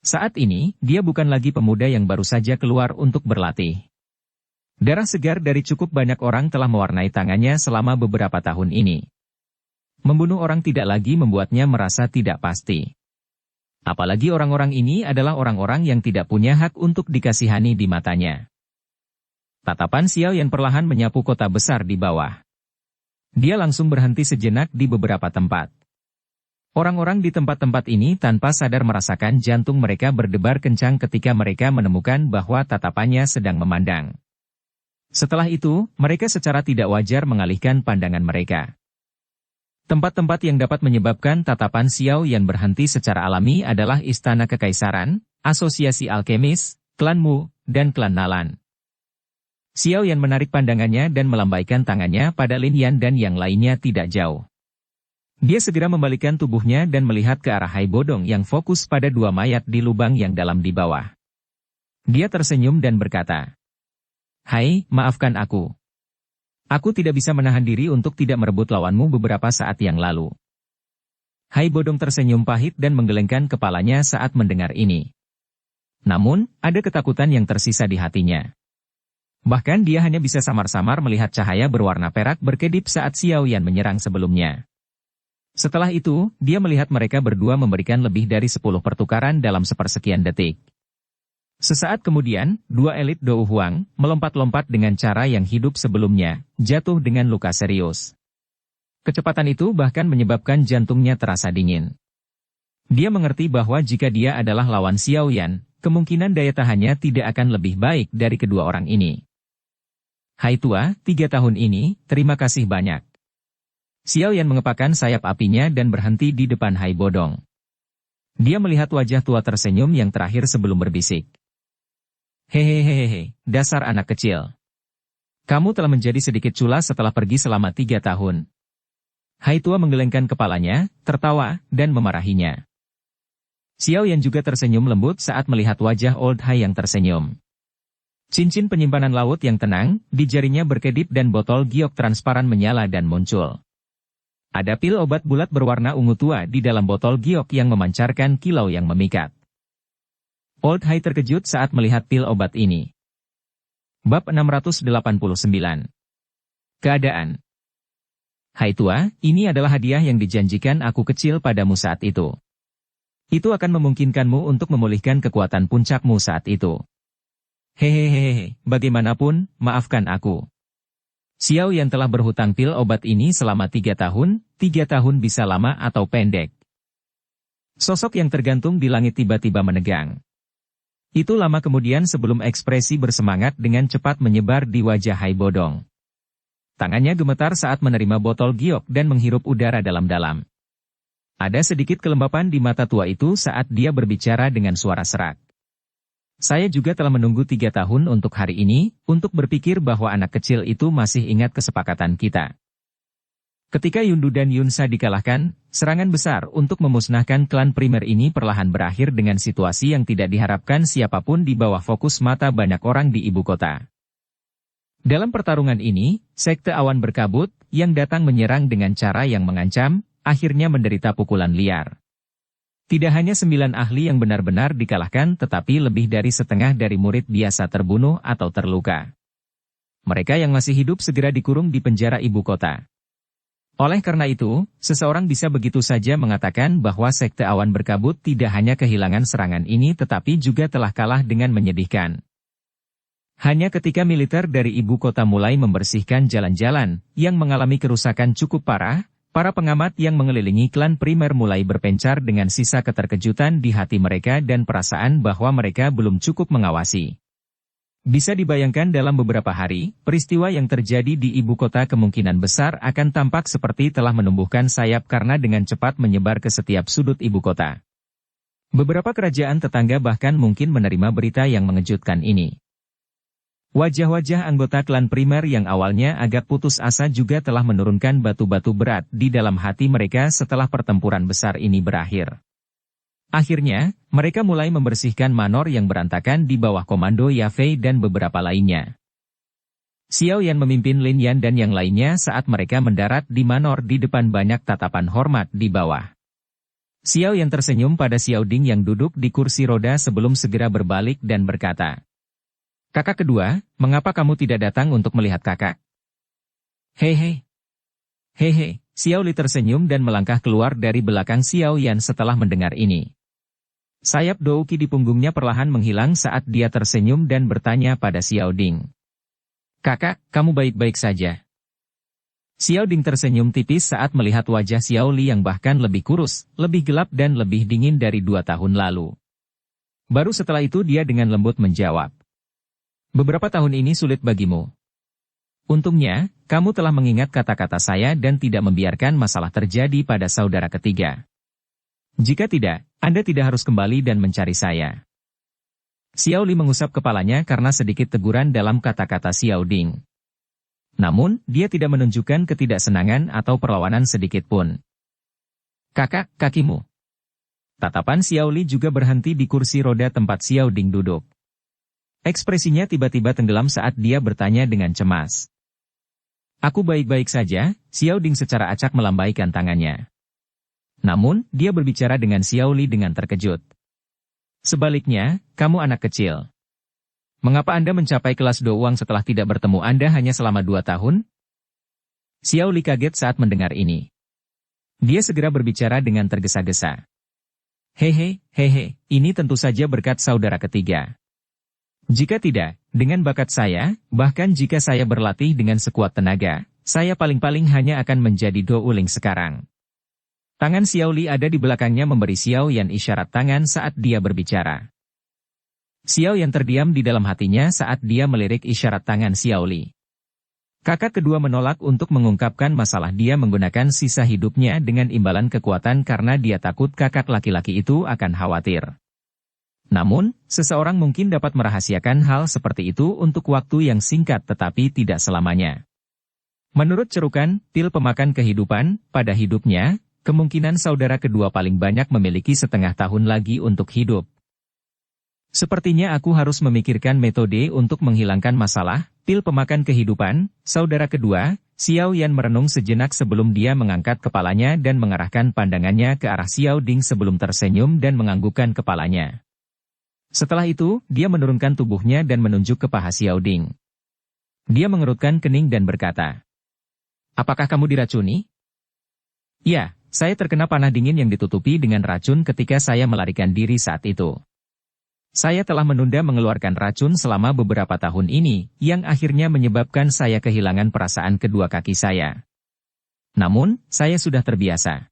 Saat ini, dia bukan lagi pemuda yang baru saja keluar untuk berlatih. Darah segar dari cukup banyak orang telah mewarnai tangannya selama beberapa tahun ini. Membunuh orang tidak lagi membuatnya merasa tidak pasti. Apalagi orang-orang ini adalah orang-orang yang tidak punya hak untuk dikasihani di matanya. Tatapan Xiao Yan perlahan menyapu kota besar di bawah. Dia langsung berhenti sejenak di beberapa tempat. Orang-orang di tempat-tempat ini tanpa sadar merasakan jantung mereka berdebar kencang ketika mereka menemukan bahwa tatapannya sedang memandang. Setelah itu, mereka secara tidak wajar mengalihkan pandangan mereka. Tempat-tempat yang dapat menyebabkan tatapan Xiao Yan berhenti secara alami adalah Istana Kekaisaran, Asosiasi Alkemis, Klan Mu, dan Klan Nalan. Xiao Yan menarik pandangannya dan melambaikan tangannya pada Lin Yan dan yang lainnya tidak jauh. Dia segera membalikkan tubuhnya dan melihat ke arah Hai Bodong yang fokus pada dua mayat di lubang yang dalam di bawah. Dia tersenyum dan berkata, "Hai, maafkan aku. Aku tidak bisa menahan diri untuk tidak merebut lawanmu beberapa saat yang lalu." Hai Bodong tersenyum pahit dan menggelengkan kepalanya saat mendengar ini. Namun, ada ketakutan yang tersisa di hatinya. Bahkan dia hanya bisa samar-samar melihat cahaya berwarna perak berkedip saat Xiao Yan menyerang sebelumnya. Setelah itu, dia melihat mereka berdua memberikan lebih dari 10 pertukaran dalam sepersekian detik. Sesaat kemudian, dua elit Dou Huang melompat-lompat dengan cara yang hidup sebelumnya, jatuh dengan luka serius. Kecepatan itu bahkan menyebabkan jantungnya terasa dingin. Dia mengerti bahwa jika dia adalah lawan Xiao Yan, kemungkinan daya tahannya tidak akan lebih baik dari kedua orang ini. "Hai tua, 3 tahun ini, terima kasih banyak." Xiao Yan mengepakkan sayap apinya dan berhenti di depan Hai Bodong. Dia melihat wajah tua tersenyum yang terakhir sebelum berbisik. "Hehehehe, dasar anak kecil. Kamu telah menjadi sedikit culas setelah pergi selama 3 tahun. Hai tua menggelengkan kepalanya, tertawa, dan memarahinya. Xiao Yan juga tersenyum lembut saat melihat wajah Old Hai yang tersenyum. Cincin penyimpanan laut yang tenang, di jarinya berkedip dan botol giok transparan menyala dan muncul. Ada pil obat bulat berwarna ungu tua di dalam botol giok yang memancarkan kilau yang memikat. Old Hai terkejut saat melihat pil obat ini. Bab 689. Keadaan. "Hai tua, ini adalah hadiah yang dijanjikan aku kecil padamu saat itu. Itu akan memungkinkanmu untuk memulihkan kekuatan puncakmu saat itu. Hehehehe, bagaimanapun, maafkan aku. Xiao Yan telah berhutang pil obat ini selama 3 tahun, 3 tahun bisa lama atau pendek." Sosok yang tergantung di langit tiba-tiba menegang. Itu lama kemudian sebelum ekspresi bersemangat dengan cepat menyebar di wajah Hai Bodong. Tangannya gemetar saat menerima botol giok dan menghirup udara dalam-dalam. Ada sedikit kelembapan di mata tua itu saat dia berbicara dengan suara serak. "Saya juga telah menunggu 3 tahun untuk hari ini, untuk berpikir bahwa anak kecil itu masih ingat kesepakatan kita." Ketika Yundu dan Yunsa dikalahkan, serangan besar untuk memusnahkan klan primer ini perlahan berakhir dengan situasi yang tidak diharapkan siapapun di bawah fokus mata banyak orang di ibu kota. Dalam pertarungan ini, Sekte Awan Berkabut, yang datang menyerang dengan cara yang mengancam, akhirnya menderita pukulan liar. Tidak hanya 9 ahli yang benar-benar dikalahkan tetapi lebih dari setengah dari murid biasa terbunuh atau terluka. Mereka yang masih hidup segera dikurung di penjara ibu kota. Oleh karena itu, seseorang bisa begitu saja mengatakan bahwa sekte awan berkabut tidak hanya kehilangan serangan ini tetapi juga telah kalah dengan menyedihkan. Hanya ketika militer dari ibu kota mulai membersihkan jalan-jalan yang mengalami kerusakan cukup parah, para pengamat yang mengelilingi klan primer mulai berpencar dengan sisa keterkejutan di hati mereka dan perasaan bahwa mereka belum cukup mengawasi. Bisa dibayangkan dalam beberapa hari, peristiwa yang terjadi di ibu kota kemungkinan besar akan tampak seperti telah menumbuhkan sayap karena dengan cepat menyebar ke setiap sudut ibu kota. Beberapa kerajaan tetangga bahkan mungkin menerima berita yang mengejutkan ini. Wajah-wajah anggota klan primer yang awalnya agak putus asa juga telah menurunkan batu-batu berat di dalam hati mereka setelah pertempuran besar ini berakhir. Akhirnya, mereka mulai membersihkan manor yang berantakan di bawah komando Yafei dan beberapa lainnya. Xiao Yan memimpin Lin Yan dan yang lainnya saat mereka mendarat di manor di depan banyak tatapan hormat di bawah. Xiao Yan tersenyum pada Xiao Ding yang duduk di kursi roda sebelum segera berbalik dan berkata, "Kakak kedua, mengapa kamu tidak datang untuk melihat kakak?" Hehe. Hehe, Xiao Li tersenyum dan melangkah keluar dari belakang Xiao Yan setelah mendengar ini. Sayap Douki di punggungnya perlahan menghilang saat dia tersenyum dan bertanya pada Xiao Ding. "Kakak, kamu baik-baik saja?" Xiao Ding tersenyum tipis saat melihat wajah Xiao Li yang bahkan lebih kurus, lebih gelap dan lebih dingin dari 2 tahun lalu. Baru setelah itu dia dengan lembut menjawab. "Beberapa tahun ini sulit bagimu. Untungnya, kamu telah mengingat kata-kata saya dan tidak membiarkan masalah terjadi pada saudara ketiga. Jika tidak, Anda tidak harus kembali dan mencari saya." Xiao Li mengusap kepalanya karena sedikit teguran dalam kata-kata Xiao Ding. Namun, dia tidak menunjukkan ketidaksenangan atau perlawanan sedikit pun. "Kakak, kakimu." Tatapan Xiao Li juga berhenti di kursi roda tempat Xiao Ding duduk. Ekspresinya tiba-tiba tenggelam saat dia bertanya dengan cemas. "Aku baik-baik saja," Xiao Ding secara acak melambaikan tangannya. Namun, dia berbicara dengan Xiao Li dengan terkejut. "Sebaliknya, kamu anak kecil. Mengapa Anda mencapai kelas Douang setelah tidak bertemu Anda hanya selama 2 tahun? Xiao Li kaget saat mendengar ini. Dia segera berbicara dengan tergesa-gesa. Hehe, ini tentu saja berkat saudara ketiga. Jika tidak, dengan bakat saya, bahkan jika saya berlatih dengan sekuat tenaga, saya paling-paling hanya akan menjadi Douling sekarang." Tangan Xiao Li ada di belakangnya memberi Xiao Yan isyarat tangan saat dia berbicara. Xiao Yan terdiam di dalam hatinya saat dia melirik isyarat tangan Xiao Li. Kakak kedua menolak untuk mengungkapkan masalah dia menggunakan sisa hidupnya dengan imbalan kekuatan karena dia takut kakak laki-laki itu akan khawatir. Namun, seseorang mungkin dapat merahasiakan hal seperti itu untuk waktu yang singkat tetapi tidak selamanya. Menurut cerukan, pil pemakan kehidupan, pada hidupnya, kemungkinan saudara kedua paling banyak memiliki setengah tahun lagi untuk hidup. Sepertinya aku harus memikirkan metode untuk menghilangkan masalah, pil pemakan kehidupan, saudara kedua. Xiao Yan merenung sejenak sebelum dia mengangkat kepalanya dan mengarahkan pandangannya ke arah Xiao Ding sebelum tersenyum dan menganggukkan kepalanya. Setelah itu, dia menurunkan tubuhnya dan menunjuk ke paha Xiao Ding. Dia mengerutkan kening dan berkata, "Apakah kamu diracuni?" "Ya, saya terkena panah dingin yang ditutupi dengan racun ketika saya melarikan diri saat itu. Saya telah menunda mengeluarkan racun selama beberapa tahun ini, yang akhirnya menyebabkan saya kehilangan perasaan kedua kaki saya. Namun, saya sudah terbiasa.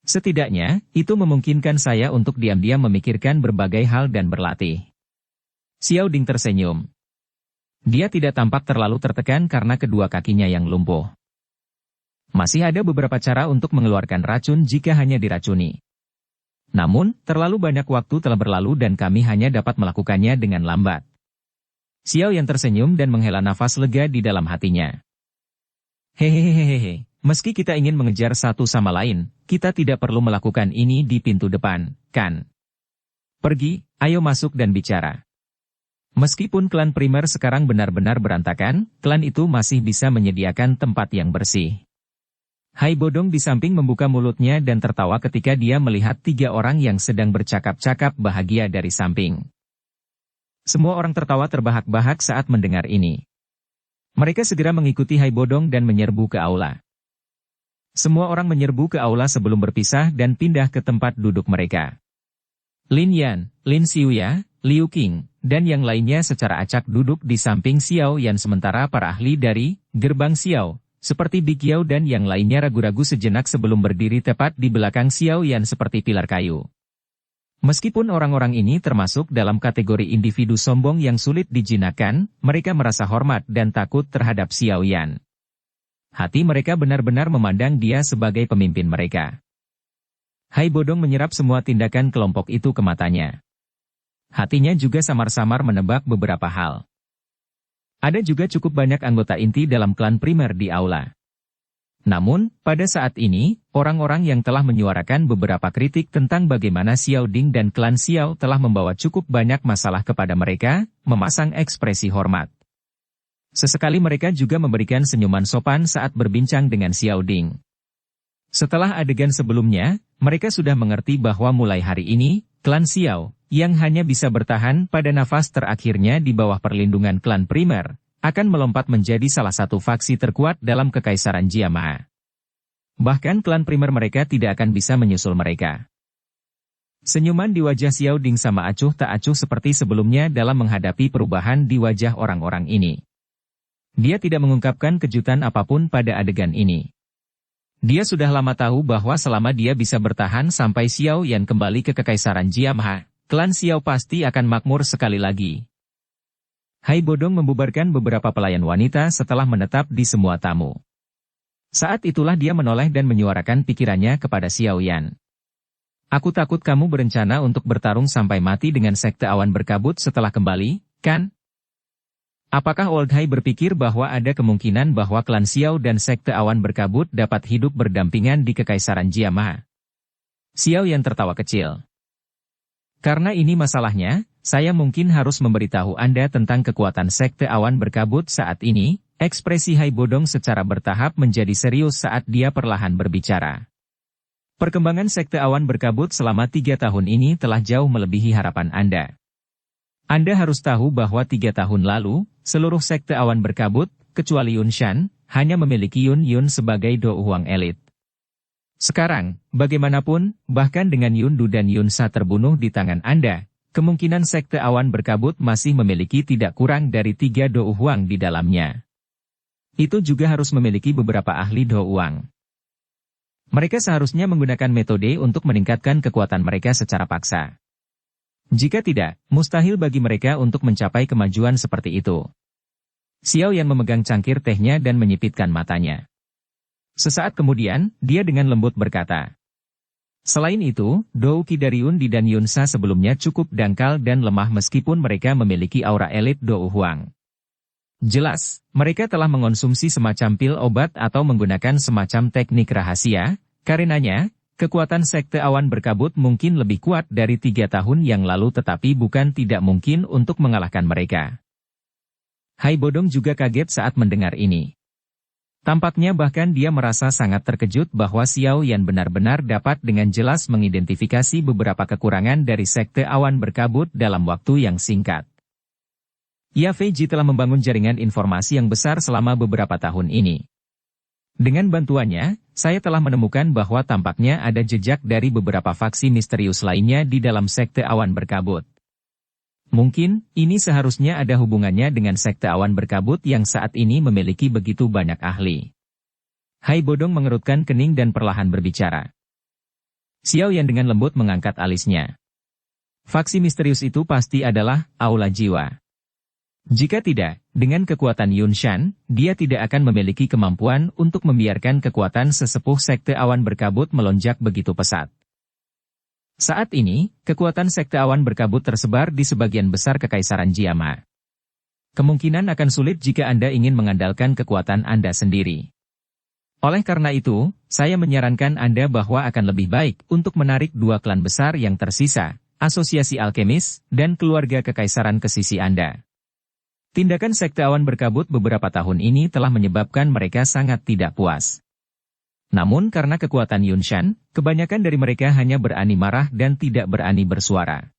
Setidaknya, itu memungkinkan saya untuk diam-diam memikirkan berbagai hal dan berlatih." Xiao Ding tersenyum. Dia tidak tampak terlalu tertekan karena kedua kakinya yang lumpuh. Masih ada beberapa cara untuk mengeluarkan racun jika hanya diracuni. Namun, terlalu banyak waktu telah berlalu dan kami hanya dapat melakukannya dengan lambat. Xiao Yan tersenyum dan menghela nafas lega di dalam hatinya. Hehehehe, meski kita ingin mengejar satu sama lain, kita tidak perlu melakukan ini di pintu depan, kan? Pergi, ayo masuk dan bicara. Meskipun klan primer sekarang benar-benar berantakan, klan itu masih bisa menyediakan tempat yang bersih. Hai Bodong di samping membuka mulutnya dan tertawa ketika dia melihat 3 orang yang sedang bercakap-cakap bahagia dari samping. Semua orang tertawa terbahak-bahak saat mendengar ini. Mereka segera mengikuti Hai Bodong dan menyerbu ke aula. Semua orang menyerbu ke aula sebelum berpisah dan pindah ke tempat duduk mereka. Lin Yan, Lin Xiuya, Liu Qing, dan yang lainnya secara acak duduk di samping Xiao Yan sementara para ahli dari gerbang Xiao, seperti Bi Qiao dan yang lainnya ragu-ragu sejenak sebelum berdiri tepat di belakang Xiao Yan seperti pilar kayu. Meskipun orang-orang ini termasuk dalam kategori individu sombong yang sulit dijinakkan, mereka merasa hormat dan takut terhadap Xiao Yan. Hati mereka benar-benar memandang dia sebagai pemimpin mereka. Hai Bodong menyerap semua tindakan kelompok itu ke matanya. Hatinya juga samar-samar menebak beberapa hal. Ada juga cukup banyak anggota inti dalam klan primer di aula. Namun, pada saat ini, orang-orang yang telah menyuarakan beberapa kritik tentang bagaimana Xiao Ding dan klan Xiao telah membawa cukup banyak masalah kepada mereka, memasang ekspresi hormat. Sesekali mereka juga memberikan senyuman sopan saat berbincang dengan Xiao Ding. Setelah adegan sebelumnya, mereka sudah mengerti bahwa mulai hari ini, klan Xiao, yang hanya bisa bertahan pada nafas terakhirnya di bawah perlindungan klan primer, akan melompat menjadi salah satu faksi terkuat dalam kekaisaran Jiamaha. Bahkan klan primer mereka tidak akan bisa menyusul mereka. Senyuman di wajah Xiao Ding sama acuh tak acuh seperti sebelumnya dalam menghadapi perubahan di wajah orang-orang ini. Dia tidak mengungkapkan kejutan apapun pada adegan ini. Dia sudah lama tahu bahwa selama dia bisa bertahan sampai Xiao Yan kembali ke kekaisaran Jiamaha, klan Xiao pasti akan makmur sekali lagi. Hai Bodong membubarkan beberapa pelayan wanita setelah menetap di semua tamu. Saat itulah dia menoleh dan menyuarakan pikirannya kepada Xiao Yan. Aku takut kamu berencana untuk bertarung sampai mati dengan sekte awan berkabut setelah kembali, kan? Apakah Old Hai berpikir bahwa ada kemungkinan bahwa klan Xiao dan sekte awan berkabut dapat hidup berdampingan di kekaisaran Jiamaha? Xiao Yan tertawa kecil. Karena ini masalahnya, saya mungkin harus memberitahu Anda tentang kekuatan sekte awan berkabut saat ini. Ekspresi Hai Bodong secara bertahap menjadi serius saat dia perlahan berbicara. Perkembangan sekte awan berkabut selama 3 tahun ini telah jauh melebihi harapan Anda. Anda harus tahu bahwa 3 tahun lalu, seluruh sekte awan berkabut, kecuali Yun Shan, hanya memiliki Yun Yun sebagai Do Huang elit. Sekarang, bagaimanapun, bahkan dengan Yun Du dan Yun Sa terbunuh di tangan Anda, kemungkinan sekte awan berkabut masih memiliki tidak kurang dari 3 Do Huang di dalamnya. Itu juga harus memiliki beberapa ahli Do Huang. Mereka seharusnya menggunakan metode untuk meningkatkan kekuatan mereka secara paksa. Jika tidak, mustahil bagi mereka untuk mencapai kemajuan seperti itu. Xiao Yan memegang cangkir tehnya dan menyipitkan matanya. Sesaat kemudian, dia dengan lembut berkata. Selain itu, Dou Qi dari Yun Di dan Yun Sa sebelumnya cukup dangkal dan lemah meskipun mereka memiliki aura elit Dou Huang. Jelas, mereka telah mengonsumsi semacam pil obat atau menggunakan semacam teknik rahasia, karenanya, kekuatan sekte awan berkabut mungkin lebih kuat dari 3 tahun yang lalu tetapi bukan tidak mungkin untuk mengalahkan mereka. Hai Bodong juga kaget saat mendengar ini. Tampaknya bahkan dia merasa sangat terkejut bahwa Xiao Yan benar-benar dapat dengan jelas mengidentifikasi beberapa kekurangan dari sekte awan berkabut dalam waktu yang singkat. Ya Fei Ji telah membangun jaringan informasi yang besar selama beberapa tahun ini. Dengan bantuannya, saya telah menemukan bahwa tampaknya ada jejak dari beberapa faksi misterius lainnya di dalam sekte awan berkabut. Mungkin, ini seharusnya ada hubungannya dengan sekte awan berkabut yang saat ini memiliki begitu banyak ahli. Hai Bodong mengerutkan kening dan perlahan berbicara. Xiao Yan dengan lembut mengangkat alisnya. Faksi misterius itu pasti adalah Aula Jiwa. Jika tidak, dengan kekuatan Yun Shan, dia tidak akan memiliki kemampuan untuk membiarkan kekuatan sesepuh sekte awan berkabut melonjak begitu pesat. Saat ini, kekuatan sekte awan berkabut tersebar di sebagian besar kekaisaran Jiamaha. Kemungkinan akan sulit jika Anda ingin mengandalkan kekuatan Anda sendiri. Oleh karena itu, saya menyarankan Anda bahwa akan lebih baik untuk menarik 2 klan besar yang tersisa, Asosiasi Alkemis, dan Keluarga Kekaisaran ke sisi Anda. Tindakan sekte awan berkabut beberapa tahun ini telah menyebabkan mereka sangat tidak puas. Namun karena kekuatan Yun Shan, kebanyakan dari mereka hanya berani marah dan tidak berani bersuara.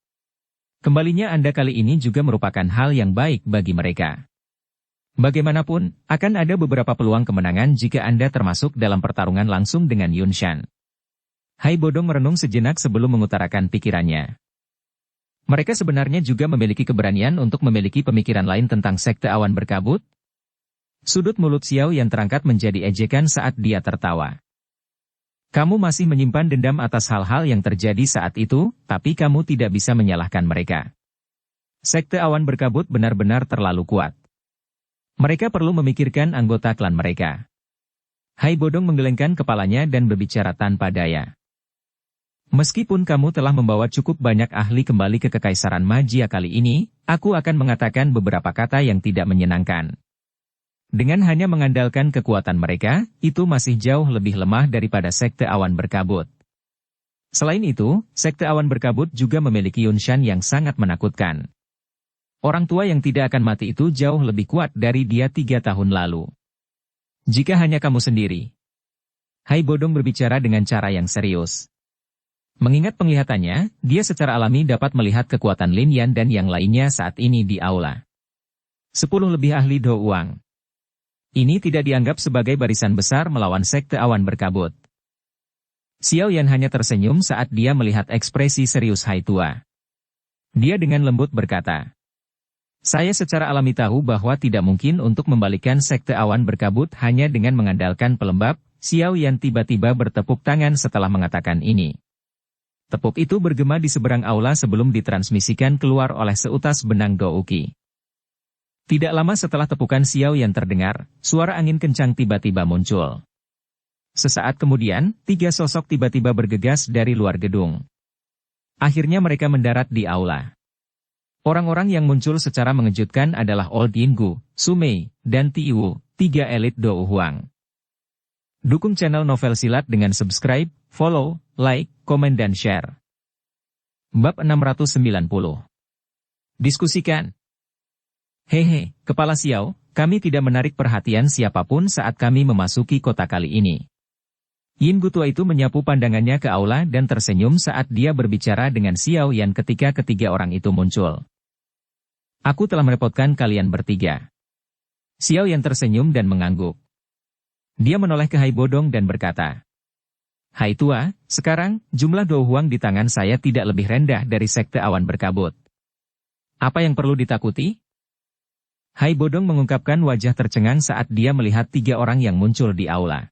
Kembalinya Anda kali ini juga merupakan hal yang baik bagi mereka. Bagaimanapun, akan ada beberapa peluang kemenangan jika Anda termasuk dalam pertarungan langsung dengan Yunshan. Hai Bodong merenung sejenak sebelum mengutarakan pikirannya. Mereka sebenarnya juga memiliki keberanian untuk memiliki pemikiran lain tentang sekte awan berkabut. Sudut mulut Xiao yang terangkat menjadi ejekan saat dia tertawa. Kamu masih menyimpan dendam atas hal-hal yang terjadi saat itu, tapi kamu tidak bisa menyalahkan mereka. Sekte awan berkabut benar-benar terlalu kuat. Mereka perlu memikirkan anggota klan mereka. Hai Bodong menggelengkan kepalanya dan berbicara tanpa daya. Meskipun kamu telah membawa cukup banyak ahli kembali ke Kekaisaran Magia kali ini, aku akan mengatakan beberapa kata yang tidak menyenangkan. Dengan hanya mengandalkan kekuatan mereka, itu masih jauh lebih lemah daripada sekte awan berkabut. Selain itu, sekte awan berkabut juga memiliki Yunshan yang sangat menakutkan. Orang tua yang tidak akan mati itu jauh lebih kuat dari dia 3 tahun lalu. Jika hanya kamu sendiri. Hai Bodong berbicara dengan cara yang serius. Mengingat penglihatannya, dia secara alami dapat melihat kekuatan Lin Yan dan yang lainnya saat ini di aula. 10 lebih ahli Do Uang. Ini tidak dianggap sebagai barisan besar melawan sekte awan berkabut. Xiao Yan hanya tersenyum saat dia melihat ekspresi serius Hai Tua. Dia dengan lembut berkata, saya secara alami tahu bahwa tidak mungkin untuk membalikkan sekte awan berkabut hanya dengan mengandalkan pelembab. Xiao Yan tiba-tiba bertepuk tangan setelah mengatakan ini. Tepuk itu bergema di seberang aula sebelum ditransmisikan keluar oleh seutas benang Gouki. Tidak lama setelah tepukan Xiao Yan terdengar, suara angin kencang tiba-tiba muncul. Sesaat kemudian, 3 sosok tiba-tiba bergegas dari luar gedung. Akhirnya mereka mendarat di aula. Orang-orang yang muncul secara mengejutkan adalah Old Yinggu, Su Mei, dan Tiu, 3 elit Do Huang. Dukung channel Novel Silat dengan subscribe, follow, like, komen dan share. Bab 690. Diskusikan. Hehe, Kepala Xiao, kami tidak menarik perhatian siapapun saat kami memasuki kota kali ini. Yinggu tua itu menyapu pandangannya ke aula dan tersenyum saat dia berbicara dengan Xiao Yan ketika ketiga orang itu muncul. Aku telah merepotkan kalian bertiga. Xiao Yan tersenyum dan mengangguk. Dia menoleh ke Hai Bodong dan berkata, Hai Tua, sekarang, jumlah Do Huang di tangan saya tidak lebih rendah dari sekte awan berkabut. Apa yang perlu ditakuti? Hai Bodong mengungkapkan wajah tercengang saat dia melihat 3 orang yang muncul di aula.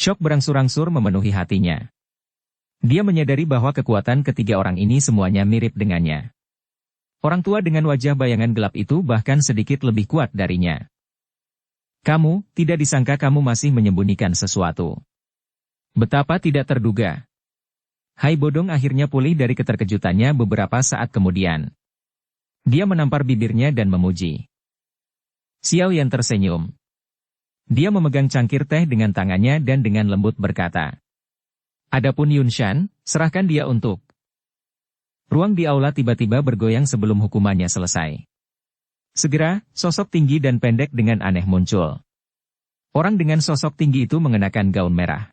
Syok berangsur-angsur memenuhi hatinya. Dia menyadari bahwa kekuatan ketiga orang ini semuanya mirip dengannya. Orang tua dengan wajah bayangan gelap itu bahkan sedikit lebih kuat darinya. Kamu, tidak disangka kamu masih menyembunyikan sesuatu. Betapa tidak terduga. Hai Bodong akhirnya pulih dari keterkejutannya beberapa saat kemudian. Dia menampar bibirnya dan memuji. Xiao Yan tersenyum. Dia memegang cangkir teh dengan tangannya dan dengan lembut berkata, adapun Yunshan, serahkan dia untuk. Ruang di aula tiba-tiba bergoyang sebelum hukumannya selesai. Segera, sosok tinggi dan pendek dengan aneh muncul. Orang dengan sosok tinggi itu mengenakan gaun merah.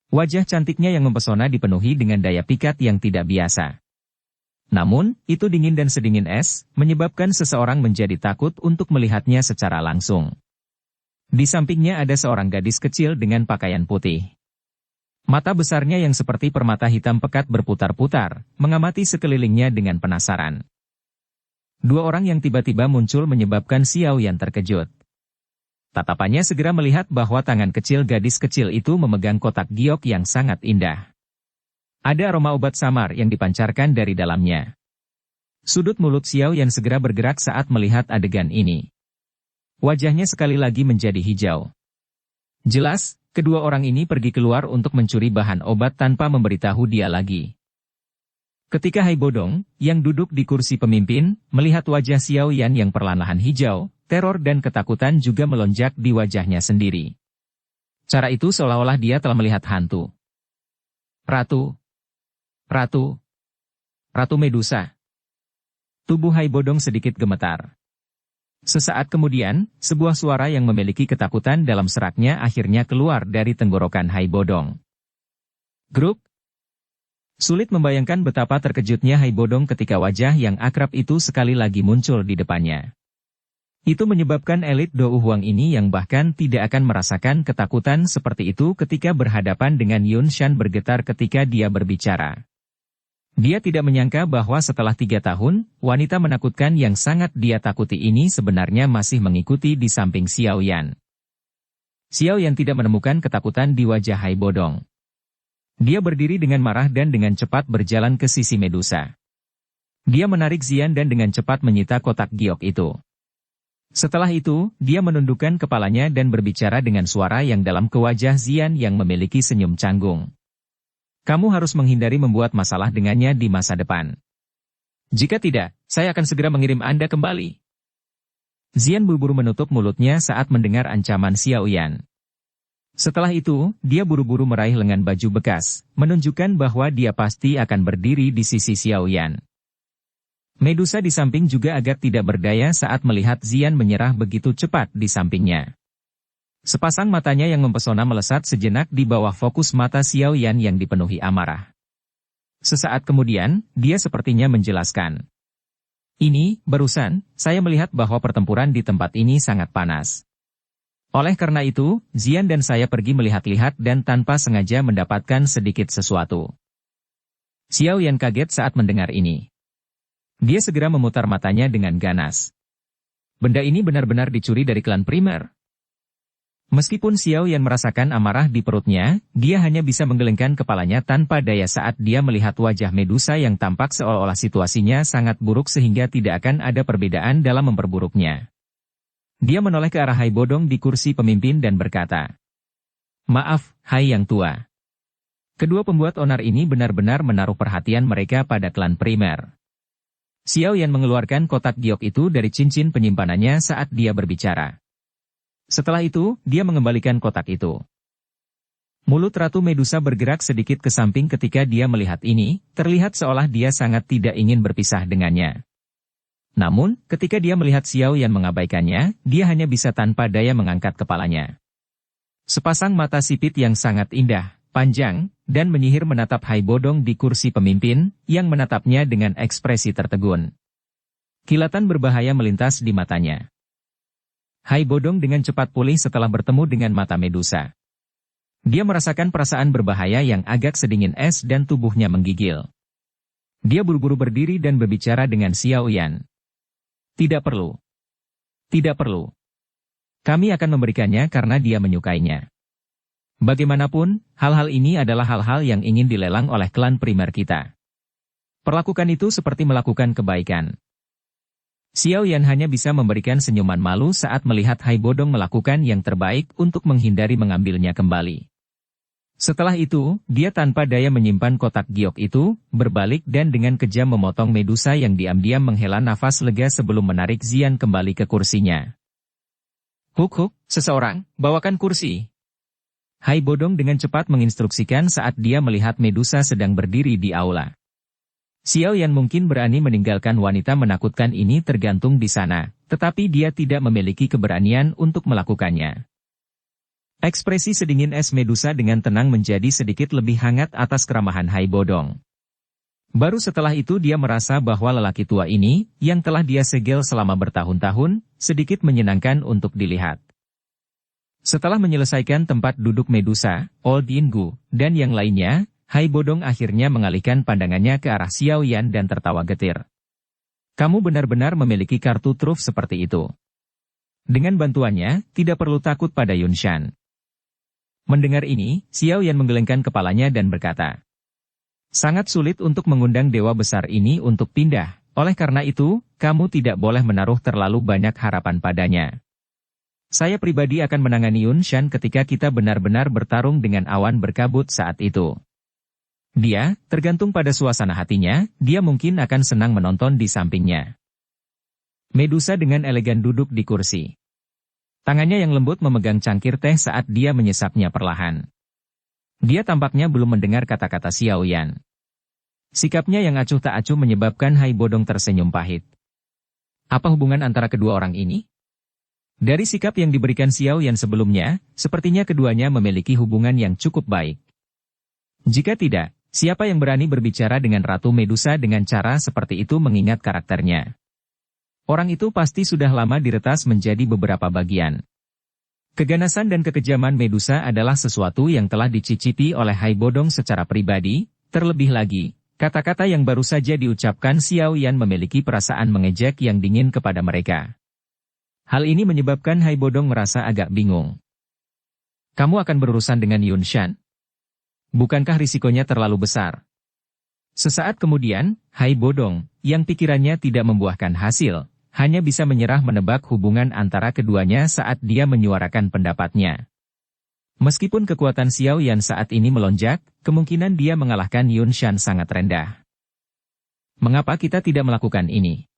Wajah cantiknya yang mempesona dipenuhi dengan daya pikat yang tidak biasa. Namun, itu dingin dan sedingin es, menyebabkan seseorang menjadi takut untuk melihatnya secara langsung. Di sampingnya ada seorang gadis kecil dengan pakaian putih. Mata besarnya yang seperti permata hitam pekat berputar-putar, mengamati sekelilingnya dengan penasaran. 2 orang yang tiba-tiba muncul menyebabkan Xiao Yan terkejut. Tatapannya segera melihat bahwa tangan kecil gadis kecil itu memegang kotak giok yang sangat indah. Ada aroma obat samar yang dipancarkan dari dalamnya. Sudut mulut Xiao Yan segera bergerak saat melihat adegan ini. Wajahnya sekali lagi menjadi hijau. Jelas, kedua orang ini pergi keluar untuk mencuri bahan obat tanpa memberitahu dia lagi. Ketika Hai Bodong, yang duduk di kursi pemimpin, melihat wajah Xiao Yan yang perlahan-lahan hijau, teror dan ketakutan juga melonjak di wajahnya sendiri. Cara itu seolah-olah dia telah melihat hantu. Ratu. Ratu. Ratu Medusa. Tubuh Hai Bodong sedikit gemetar. Sesaat kemudian, sebuah suara yang memiliki ketakutan dalam seraknya akhirnya keluar dari tenggorokan Hai Bodong. Gruk. Sulit membayangkan betapa terkejutnya Hai Bodong ketika wajah yang akrab itu sekali lagi muncul di depannya. Itu menyebabkan elit Dou Huang ini yang bahkan tidak akan merasakan ketakutan seperti itu ketika berhadapan dengan Yun Shan bergetar ketika dia berbicara. Dia tidak menyangka bahwa setelah 3 tahun, wanita menakutkan yang sangat dia takuti ini sebenarnya masih mengikuti di samping Xiao Yan. Xiao Yan tidak menemukan ketakutan di wajah Hai Bodong. Dia berdiri dengan marah dan dengan cepat berjalan ke sisi Medusa. Dia menarik Zian dan dengan cepat menyita kotak giok itu. Setelah itu, dia menundukkan kepalanya dan berbicara dengan suara yang dalam ke wajah Zian yang memiliki senyum canggung. Kamu harus menghindari membuat masalah dengannya di masa depan. Jika tidak, saya akan segera mengirim Anda kembali. Zian buru-buru menutup mulutnya saat mendengar ancaman Xiao Yan. Setelah itu, dia buru-buru meraih lengan baju bekas, menunjukkan bahwa dia pasti akan berdiri di sisi Xiao Yan. Medusa di samping juga agak tidak berdaya saat melihat Zian menyerah begitu cepat di sampingnya. Sepasang matanya yang mempesona melesat sejenak di bawah fokus mata Xiao Yan yang dipenuhi amarah. Sesaat kemudian, dia sepertinya menjelaskan. Ini, barusan, saya melihat bahwa pertempuran di tempat ini sangat panas. Oleh karena itu, Zian dan saya pergi melihat-lihat dan tanpa sengaja mendapatkan sedikit sesuatu. Xiao Yan kaget saat mendengar ini. Dia segera memutar matanya dengan ganas. Benda ini benar-benar dicuri dari klan primer. Meskipun Xiao Yan merasakan amarah di perutnya, dia hanya bisa menggelengkan kepalanya tanpa daya saat dia melihat wajah Medusa yang tampak seolah-olah situasinya sangat buruk sehingga tidak akan ada perbedaan dalam memperburuknya. Dia menoleh ke arah Hai Bodong di kursi pemimpin dan berkata, "Maaf, Hai Yang Tua." Kedua pembuat onar ini benar-benar menaruh perhatian mereka pada klan primer. Xiao Yan mengeluarkan kotak giok itu dari cincin penyimpanannya saat dia berbicara. Setelah itu, dia mengembalikan kotak itu. Mulut Ratu Medusa bergerak sedikit ke samping ketika dia melihat ini, terlihat seolah dia sangat tidak ingin berpisah dengannya. Namun, ketika dia melihat Xiao Yan mengabaikannya, dia hanya bisa tanpa daya mengangkat kepalanya. Sepasang mata sipit yang sangat indah, panjang, dan menyihir menatap Hai Bodong di kursi pemimpin, yang menatapnya dengan ekspresi tertegun. Kilatan berbahaya melintas di matanya. Hai Bodong dengan cepat pulih setelah bertemu dengan mata Medusa. Dia merasakan perasaan berbahaya yang agak sedingin es dan tubuhnya menggigil. Dia buru-buru berdiri dan berbicara dengan Xiao Yan. Tidak perlu. Tidak perlu. Kami akan memberikannya karena dia menyukainya. Bagaimanapun, hal-hal ini adalah hal-hal yang ingin dilelang oleh klan primer kita. Perlakukan itu seperti melakukan kebaikan. Xiao Yan hanya bisa memberikan senyuman malu saat melihat Hai Bodong melakukan yang terbaik untuk menghindari mengambilnya kembali. Setelah itu, dia tanpa daya menyimpan kotak giok itu, berbalik dan dengan kejam memotong Medusa yang diam-diam menghela nafas lega sebelum menarik Zian kembali ke kursinya. Huk, seseorang, bawakan kursi. Hai Bodong dengan cepat menginstruksikan saat dia melihat Medusa sedang berdiri di aula. Xiao Yan mungkin berani meninggalkan wanita menakutkan ini tergantung di sana, tetapi dia tidak memiliki keberanian untuk melakukannya. Ekspresi sedingin es Medusa dengan tenang menjadi sedikit lebih hangat atas keramahan Hai Bodong. Baru setelah itu dia merasa bahwa lelaki tua ini, yang telah dia segel selama bertahun-tahun, sedikit menyenangkan untuk dilihat. Setelah menyelesaikan tempat duduk Medusa, Old Yinggu, dan yang lainnya, Hai Bodong akhirnya mengalihkan pandangannya ke arah Xiao Yan dan tertawa getir. Kamu benar-benar memiliki kartu truf seperti itu. Dengan bantuannya, tidak perlu takut pada Yun Shan. Mendengar ini, Xiao Yan menggelengkan kepalanya dan berkata, sangat sulit untuk mengundang dewa besar ini untuk pindah, oleh karena itu, kamu tidak boleh menaruh terlalu banyak harapan padanya. Saya pribadi akan menangani Yun Shan ketika kita benar-benar bertarung dengan awan berkabut saat itu. Dia, tergantung pada suasana hatinya, dia mungkin akan senang menonton di sampingnya. Medusa dengan elegan duduk di kursi. Tangannya yang lembut memegang cangkir teh saat dia menyesapnya perlahan. Dia tampaknya belum mendengar kata-kata Xiao Yan. Sikapnya yang acuh tak acuh menyebabkan Hai Bodong tersenyum pahit. Apa hubungan antara kedua orang ini? Dari sikap yang diberikan Xiao Yan sebelumnya, sepertinya keduanya memiliki hubungan yang cukup baik. Jika tidak, siapa yang berani berbicara dengan Ratu Medusa dengan cara seperti itu mengingat karakternya? Orang itu pasti sudah lama diretas menjadi beberapa bagian. Keganasan dan kekejaman Medusa adalah sesuatu yang telah dicicipi oleh Hai Bodong secara pribadi, terlebih lagi, kata-kata yang baru saja diucapkan Xiao Yan memiliki perasaan mengejek yang dingin kepada mereka. Hal ini menyebabkan Hai Bodong merasa agak bingung. Kamu akan berurusan dengan Yun Shan? Bukankah risikonya terlalu besar? Sesaat kemudian, Hai Bodong, yang pikirannya tidak membuahkan hasil, hanya bisa menyerah menebak hubungan antara keduanya saat dia menyuarakan pendapatnya. Meskipun kekuatan Xiao Yan saat ini melonjak, kemungkinan dia mengalahkan Yun Shan sangat rendah. Mengapa kita tidak melakukan ini?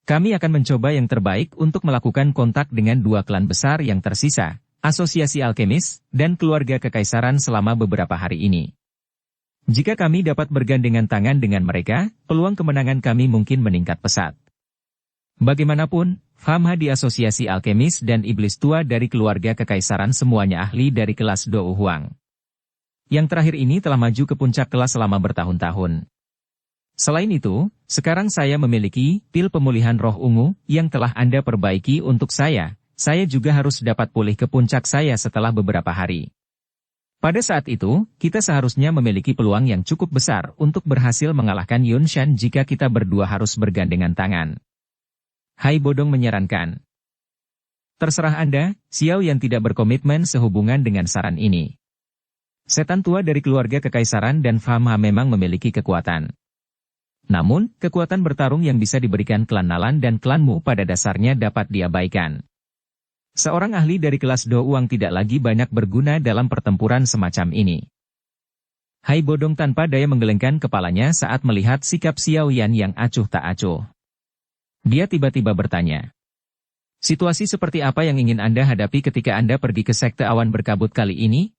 Kami akan mencoba yang terbaik untuk melakukan kontak dengan dua klan besar yang tersisa, Asosiasi Alkemis, dan Keluarga Kekaisaran selama beberapa hari ini. Jika kami dapat bergandengan tangan dengan mereka, peluang kemenangan kami mungkin meningkat pesat. Bagaimanapun, Famha di Asosiasi Alkemis dan Iblis Tua dari Keluarga Kekaisaran semuanya ahli dari kelas Dou Huang. Yang terakhir ini telah maju ke puncak kelas selama bertahun-tahun. Selain itu, sekarang saya memiliki pil pemulihan roh ungu yang telah Anda perbaiki untuk saya juga harus dapat pulih ke puncak saya setelah beberapa hari. Pada saat itu, kita seharusnya memiliki peluang yang cukup besar untuk berhasil mengalahkan Yun Shan jika kita berdua harus bergandengan tangan. Hai Bodong menyarankan. Terserah Anda, Xiao Yan tidak berkomitmen sehubungan dengan saran ini. Setan tua dari Keluarga Kekaisaran dan Famha memang memiliki kekuatan. Namun, kekuatan bertarung yang bisa diberikan klan Nalan dan klanmu pada dasarnya dapat diabaikan. Seorang ahli dari kelas Dou Huang tidak lagi banyak berguna dalam pertempuran semacam ini. Hai Bodong tanpa daya menggelengkan kepalanya saat melihat sikap Xiao Yan yang acuh tak acuh. Dia tiba-tiba bertanya. Situasi seperti apa yang ingin Anda hadapi ketika Anda pergi ke Sekte Awan Berkabut kali ini?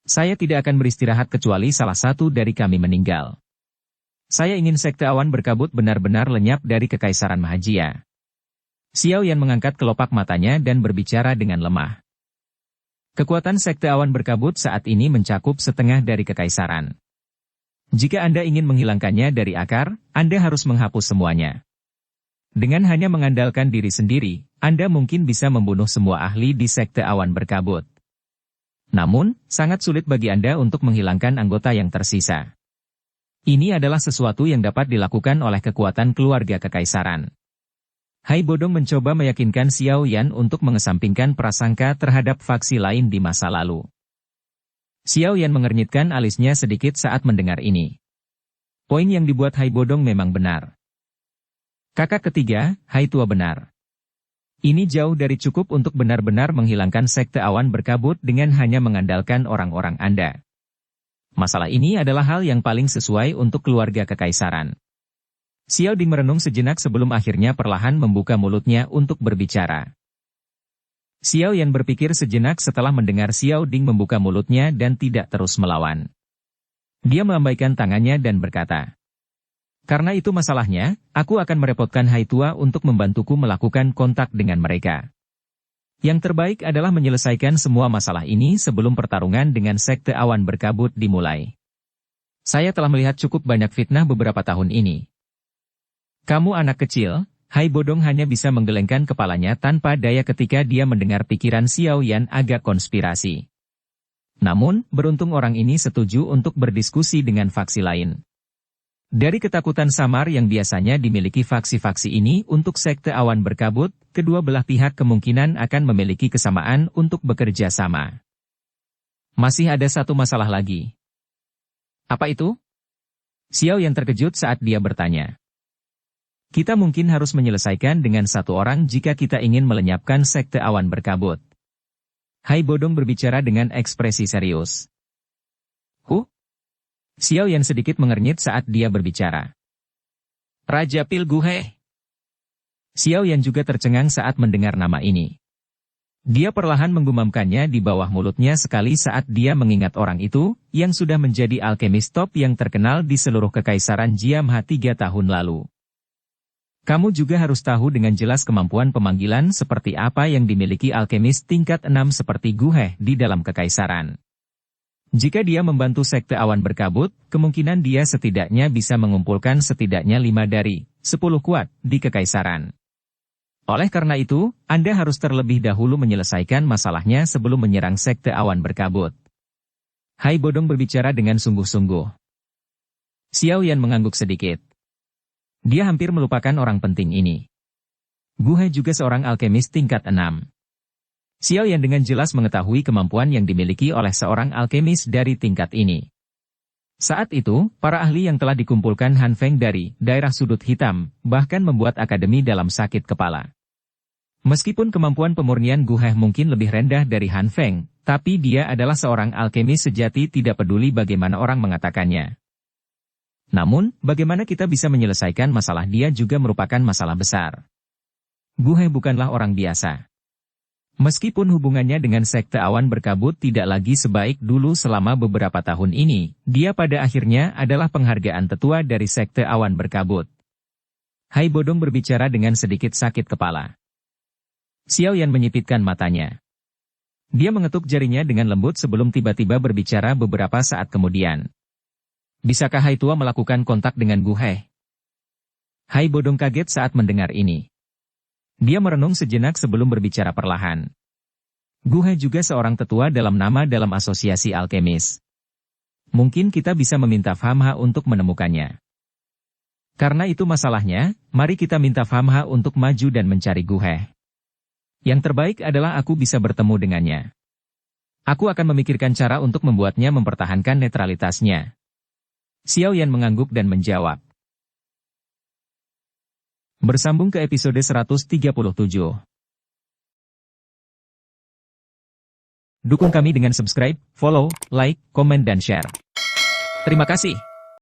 Saya tidak akan beristirahat kecuali salah satu dari kami meninggal. Saya ingin Sekte Awan Berkabut benar-benar lenyap dari Kekaisaran Mahajia. Xiao Yan mengangkat kelopak matanya dan berbicara dengan lemah. Kekuatan Sekte Awan Berkabut saat ini mencakup setengah dari Kekaisaran. Jika Anda ingin menghilangkannya dari akar, Anda harus menghapus semuanya. Dengan hanya mengandalkan diri sendiri, Anda mungkin bisa membunuh semua ahli di Sekte Awan Berkabut. Namun, sangat sulit bagi Anda untuk menghilangkan anggota yang tersisa. Ini adalah sesuatu yang dapat dilakukan oleh kekuatan keluarga kekaisaran. Hai Bodong mencoba meyakinkan Xiao Yan untuk mengesampingkan prasangka terhadap faksi lain di masa lalu. Xiao Yan mengernyitkan alisnya sedikit saat mendengar ini. Poin yang dibuat Hai Bodong memang benar. Kakak ketiga, Hai Tua benar. Ini jauh dari cukup untuk benar-benar menghilangkan Sekte Awan Berkabut dengan hanya mengandalkan orang-orang Anda. Masalah ini adalah hal yang paling sesuai untuk keluarga kekaisaran. Xiao Ding merenung sejenak sebelum akhirnya perlahan membuka mulutnya untuk berbicara. Xiao Yan berpikir sejenak setelah mendengar Xiao Ding membuka mulutnya dan tidak terus melawan. Dia melambaikan tangannya dan berkata, karena itu masalahnya, aku akan merepotkan Hai Tua untuk membantuku melakukan kontak dengan mereka. Yang terbaik adalah menyelesaikan semua masalah ini sebelum pertarungan dengan Sekte Awan Berkabut dimulai. Saya telah melihat cukup banyak fitnah beberapa tahun ini. Kamu anak kecil, Hai Bodong hanya bisa menggelengkan kepalanya tanpa daya ketika dia mendengar pikiran Xiao Yan agak konspirasi. Namun, beruntung orang ini setuju untuk berdiskusi dengan faksi lain. Dari ketakutan samar yang biasanya dimiliki faksi-faksi ini untuk Sekte Awan Berkabut, kedua belah pihak kemungkinan akan memiliki kesamaan untuk bekerja sama. Masih ada satu masalah lagi. Apa itu? Xiao Yan terkejut saat dia bertanya. Kita mungkin harus menyelesaikan dengan satu orang jika kita ingin melenyapkan Sekte Awan Berkabut. Hai Bodong berbicara dengan ekspresi serius. Xiao Yan sedikit mengernyit saat dia berbicara. Raja Pil Guhe. Xiao Yan juga tercengang saat mendengar nama ini. Dia perlahan menggumamkannya di bawah mulutnya sekali saat dia mengingat orang itu, yang sudah menjadi alkemis top yang terkenal di seluruh Kekaisaran Jiamha 3 tahun lalu. Kamu juga harus tahu dengan jelas kemampuan pemanggilan seperti apa yang dimiliki alkemis tingkat 6 seperti Guhe di dalam Kekaisaran. Jika dia membantu Sekte Awan Berkabut, kemungkinan dia setidaknya bisa mengumpulkan setidaknya 5 dari 10 kuat di Kekaisaran. Oleh karena itu, Anda harus terlebih dahulu menyelesaikan masalahnya sebelum menyerang Sekte Awan Berkabut. Hai Bodong berbicara dengan sungguh-sungguh. Xiao Yan mengangguk sedikit. Dia hampir melupakan orang penting ini. Gu He juga seorang alkemis tingkat 6. Xiao Yan dengan jelas mengetahui kemampuan yang dimiliki oleh seorang alkemis dari tingkat ini. Saat itu, para ahli yang telah dikumpulkan Han Feng dari daerah sudut hitam, bahkan membuat akademi dalam sakit kepala. Meskipun kemampuan pemurnian Gu He mungkin lebih rendah dari Han Feng, tapi dia adalah seorang alkemis sejati tidak peduli bagaimana orang mengatakannya. Namun, bagaimana kita bisa menyelesaikan masalah dia juga merupakan masalah besar. Gu He bukanlah orang biasa. Meskipun hubungannya dengan Sekte Awan Berkabut tidak lagi sebaik dulu selama beberapa tahun ini, dia pada akhirnya adalah penghargaan tetua dari Sekte Awan Berkabut. Hai Bodong berbicara dengan sedikit sakit kepala. Xiao Yan menyipitkan matanya. Dia mengetuk jarinya dengan lembut sebelum tiba-tiba berbicara beberapa saat kemudian. Bisakah Hai Tua melakukan kontak dengan Gu He? Hai Bodong kaget saat mendengar ini. Dia merenung sejenak sebelum berbicara perlahan. Gu He juga seorang tetua dalam nama dalam asosiasi alkemis. Mungkin kita bisa meminta Famha untuk menemukannya. Karena itu masalahnya, mari kita minta Famha untuk maju dan mencari Gu He. Yang terbaik adalah aku bisa bertemu dengannya. Aku akan memikirkan cara untuk membuatnya mempertahankan netralitasnya. Xiao Yan mengangguk dan menjawab. Bersambung ke episode 137. Dukung kami dengan subscribe, follow, like, komen dan share. Terima kasih.